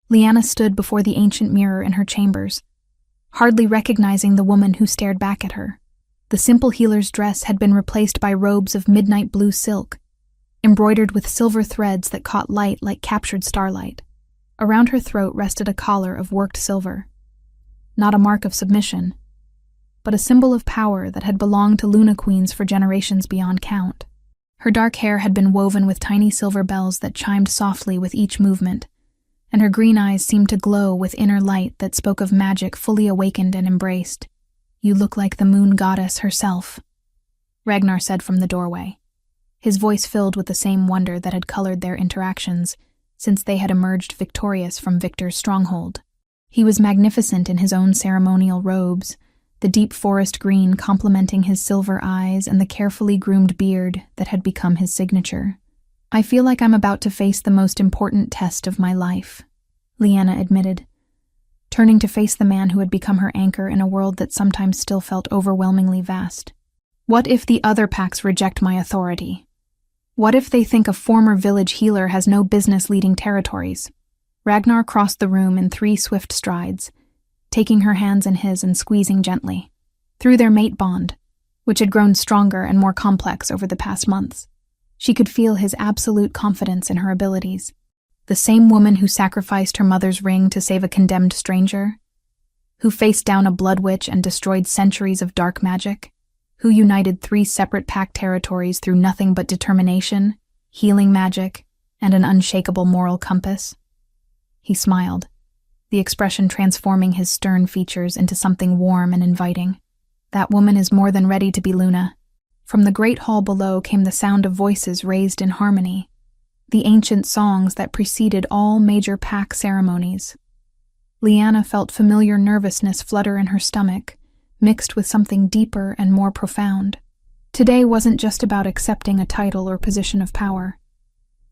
Leanna stood before the ancient mirror in her chambers, hardly recognizing the woman who stared back at her. The simple healer's dress had been replaced by robes of midnight blue silk, embroidered with silver threads that caught light like captured starlight. Around her throat rested a collar of worked silver, not a mark of submission, but a symbol of power that had belonged to Luna Queens for generations beyond count. Her dark hair had been woven with tiny silver bells that chimed softly with each movement, and her green eyes seemed to glow with inner light that spoke of magic fully awakened and embraced. "You look like the moon goddess herself," Ragnar said from the doorway, his voice filled with the same wonder that had colored their interactions since they had emerged victorious from Victor's stronghold. He was magnificent in his own ceremonial robes, the deep forest green complementing his silver eyes and the carefully groomed beard that had become his signature. "I feel like I'm about to face the most important test of my life," Leanna admitted, turning to face the man who had become her anchor in a world that sometimes still felt overwhelmingly vast. "What if the other packs reject my authority? What if they think a former village healer has no business leading territories?" Ragnar crossed the room in 3 swift strides, taking her hands in his and squeezing gently. Through their mate bond, which had grown stronger and more complex over the past months, she could feel his absolute confidence in her abilities. The same woman who sacrificed her mother's ring to save a condemned stranger, who faced down a blood witch and destroyed centuries of dark magic, who united 3 separate pack territories through nothing but determination, healing magic, and an unshakable moral compass. He smiled, the expression transforming his stern features into something warm and inviting. "That woman is more than ready to be Luna." From the great hall below came the sound of voices raised in harmony, the ancient songs that preceded all major pack ceremonies. Leanna felt familiar nervousness flutter in her stomach, mixed with something deeper and more profound. Today wasn't just about accepting a title or position of power.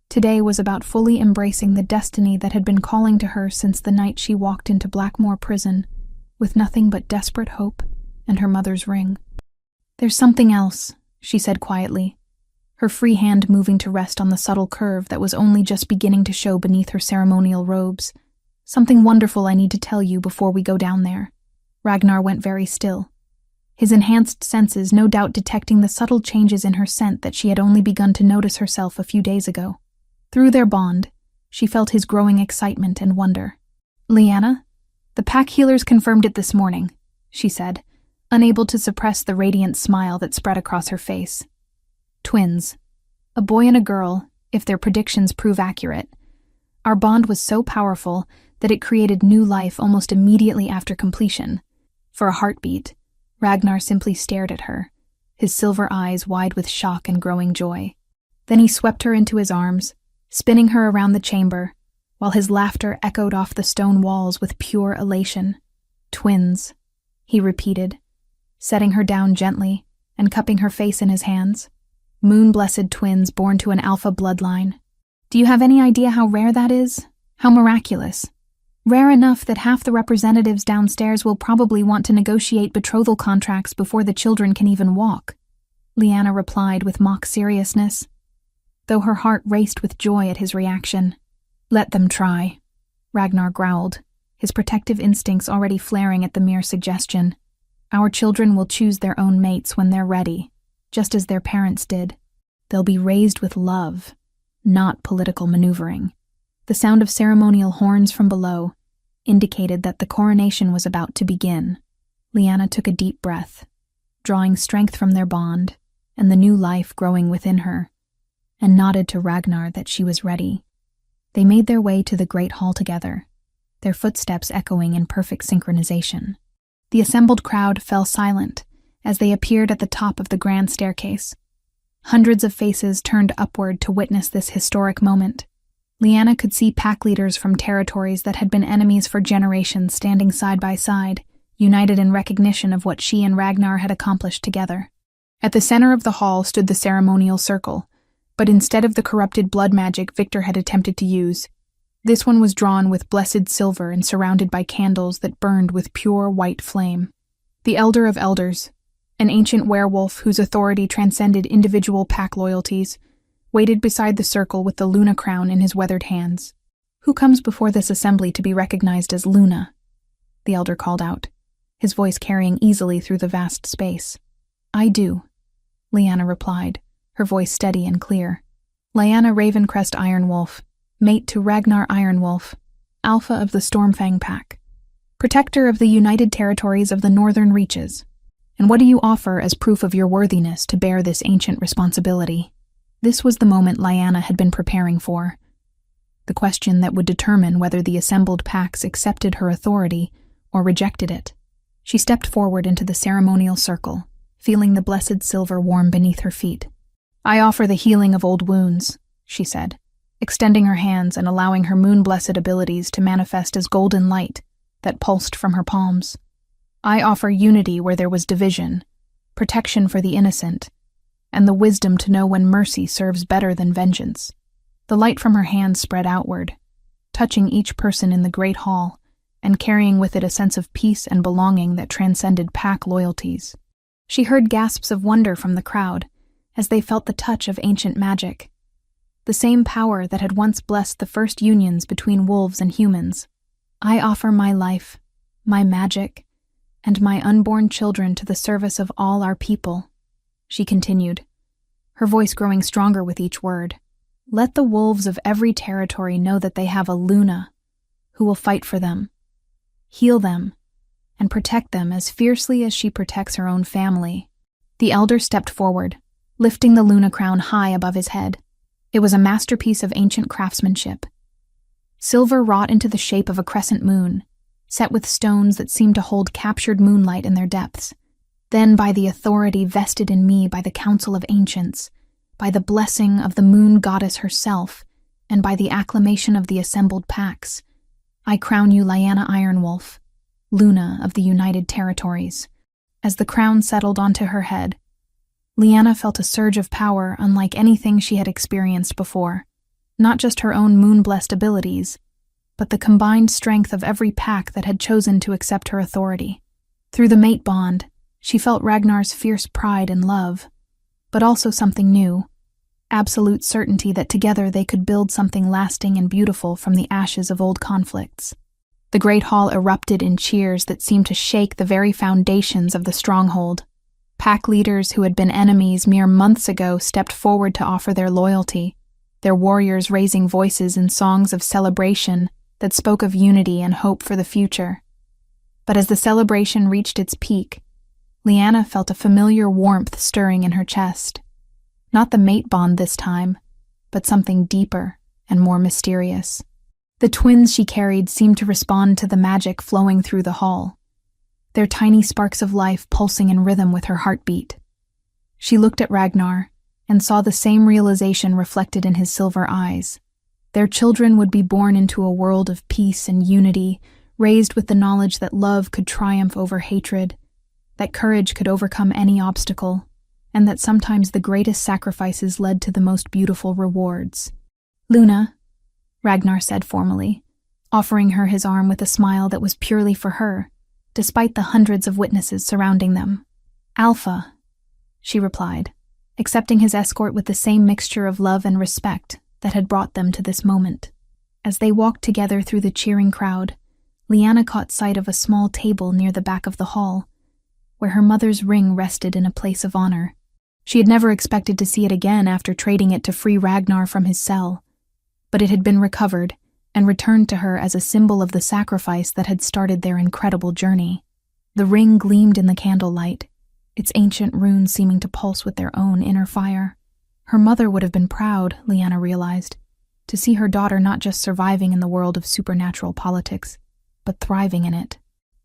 Today was about fully embracing the destiny that had been calling to her since the night she walked into Blackmoor prison, with nothing but desperate hope and her mother's ring. "There's something else," she said quietly, her free hand moving to rest on the subtle curve that was only just beginning to show beneath her ceremonial robes. "Something wonderful I need to tell you before we go down there." Ragnar went very still, his enhanced senses no doubt detecting the subtle changes in her scent that she had only begun to notice herself a few days ago. Through their bond, she felt his growing excitement and wonder. "Leanna, the pack healers confirmed it this morning," she said, unable to suppress the radiant smile that spread across her face. "Twins. A boy and a girl, if their predictions prove accurate. Our bond was so powerful that it created new life almost immediately after completion." For a heartbeat, Ragnar simply stared at her, his silver eyes wide with shock and growing joy. Then he swept her into his arms, spinning her around the chamber, while his laughter echoed off the stone walls with pure elation. "Twins," he repeated, setting her down gently and cupping her face in his hands. "Moon-blessed twins born to an alpha bloodline. Do you have any idea how rare that is? How miraculous? Rare enough that half the representatives downstairs will probably want to negotiate betrothal contracts before the children can even walk," Leanna replied with mock seriousness. though her heart raced with joy at his reaction. "Let them try," Ragnar growled, his protective instincts already flaring at the mere suggestion. "Our children will choose their own mates when they're ready, just as their parents did. They'll be raised with love, not political maneuvering." The sound of ceremonial horns from below indicated that the coronation was about to begin. Lyanna took a deep breath, drawing strength from their bond and the new life growing within her, and nodded to Ragnar that she was ready. They made their way to the great hall together, their footsteps echoing in perfect synchronization. The assembled crowd fell silent as they appeared at the top of the grand staircase. Hundreds of faces turned upward to witness this historic moment. Lyanna could see pack leaders from territories that had been enemies for generations standing side by side, united in recognition of what she and Ragnar had accomplished together. At the center of the hall stood the ceremonial circle, but instead of the corrupted blood magic Victor had attempted to use, this one was drawn with blessed silver and surrounded by candles that burned with pure white flame. The Elder of Elders, an ancient werewolf whose authority transcended individual pack loyalties, waited beside the circle with the Luna crown in his weathered hands. "Who comes before this assembly to be recognized as Luna?" the Elder called out, his voice carrying easily through the vast space. "I do," Lyanna replied, her voice steady and clear. "Lyanna Ravencrest Ironwolf, mate to Ragnar Ironwolf, alpha of the Stormfang Pack, protector of the United Territories of the Northern Reaches. And what do you offer as proof of your worthiness to bear this ancient responsibility?" This was the moment Lyanna had been preparing for, the question that would determine whether the assembled packs accepted her authority or rejected it. She stepped forward into the ceremonial circle, feeling the blessed silver warm beneath her feet. "I offer the healing of old wounds," she said, extending her hands and allowing her moon-blessed abilities to manifest as golden light that pulsed from her palms. "I offer unity where there was division, protection for the innocent, and the wisdom to know when mercy serves better than vengeance." The light from her hands spread outward, touching each person in the great hall and carrying with it a sense of peace and belonging that transcended pack loyalties. She heard gasps of wonder from the crowd as they felt the touch of ancient magic, the same power that had once blessed the first unions between wolves and humans. "I offer my life, my magic, and my unborn children to the service of all our people," she continued, her voice growing stronger with each word. "Let the wolves of every territory know that they have a Luna who will fight for them, heal them, and protect them as fiercely as she protects her own family." The Elder stepped forward, lifting the Luna crown high above his head. It was a masterpiece of ancient craftsmanship. Silver wrought into the shape of a crescent moon, set with stones that seemed to hold captured moonlight in their depths. "Then by the authority vested in me by the Council of Ancients, by the blessing of the moon goddess herself, and by the acclamation of the assembled packs, I crown you Lyanna Ironwolf, Luna of the United Territories." As the crown settled onto her head, Lyanna felt a surge of power unlike anything she had experienced before. Not just her own moon-blessed abilities, but the combined strength of every pack that had chosen to accept her authority. Through the mate bond, she felt Ragnar's fierce pride and love, but also something new, absolute certainty that together they could build something lasting and beautiful from the ashes of old conflicts. The great hall erupted in cheers that seemed to shake the very foundations of the stronghold. Pack leaders who had been enemies mere months ago stepped forward to offer their loyalty, their warriors raising voices in songs of celebration that spoke of unity and hope for the future. But as the celebration reached its peak, Lyanna felt a familiar warmth stirring in her chest. Not the mate bond this time, but something deeper and more mysterious. The twins she carried seemed to respond to the magic flowing through the hall, their tiny sparks of life pulsing in rhythm with her heartbeat. She looked at Ragnar and saw the same realization reflected in his silver eyes. Their children would be born into a world of peace and unity, raised with the knowledge that love could triumph over hatred, that courage could overcome any obstacle, and that sometimes the greatest sacrifices led to the most beautiful rewards. "Luna," Ragnar said formally, offering her his arm with a smile that was purely for her, despite the hundreds of witnesses surrounding them. "Alpha," she replied, accepting his escort with the same mixture of love and respect that had brought them to this moment. As they walked together through the cheering crowd, Lyanna caught sight of a small table near the back of the hall, where her mother's ring rested in a place of honor. She had never expected to see it again after trading it to free Ragnar from his cell, but it had been recovered and returned to her as a symbol of the sacrifice that had started their incredible journey. The ring gleamed in the candlelight, its ancient runes seeming to pulse with their own inner fire. Her mother would have been proud, Lyanna realized, to see her daughter not just surviving in the world of supernatural politics, but thriving in it.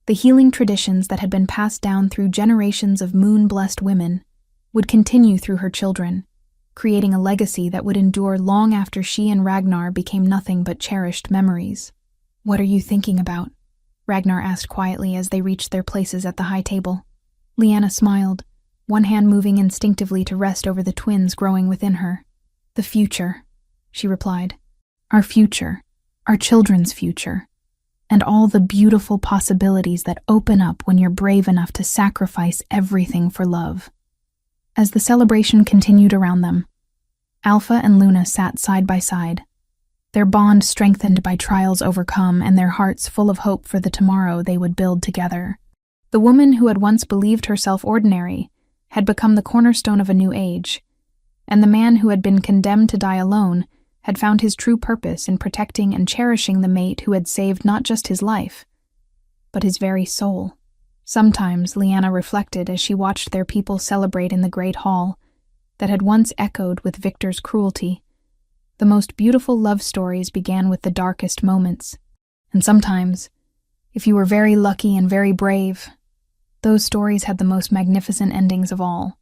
The healing traditions that had been passed down through generations of moon-blessed women would continue through her children, creating a legacy that would endure long after she and Ragnar became nothing but cherished memories. "What are you thinking about?" Ragnar asked quietly as they reached their places at the high table. Lyanna smiled, one hand moving instinctively to rest over the twins growing within her. "The future," she replied. "Our future, our children's future, and all the beautiful possibilities that open up when you're brave enough to sacrifice everything for love." As the celebration continued around them, Alpha and Luna sat side by side, their bond strengthened by trials overcome and their hearts full of hope for the tomorrow they would build together. The woman who had once believed herself ordinary had become the cornerstone of a new age, and the man who had been condemned to die alone had found his true purpose in protecting and cherishing the mate who had saved not just his life, but his very soul. Sometimes, Lyanna reflected as she watched their people celebrate in the great hall that had once echoed with Victor's cruelty, the most beautiful love stories began with the darkest moments, and sometimes, if you were very lucky and very brave, those stories had the most magnificent endings of all.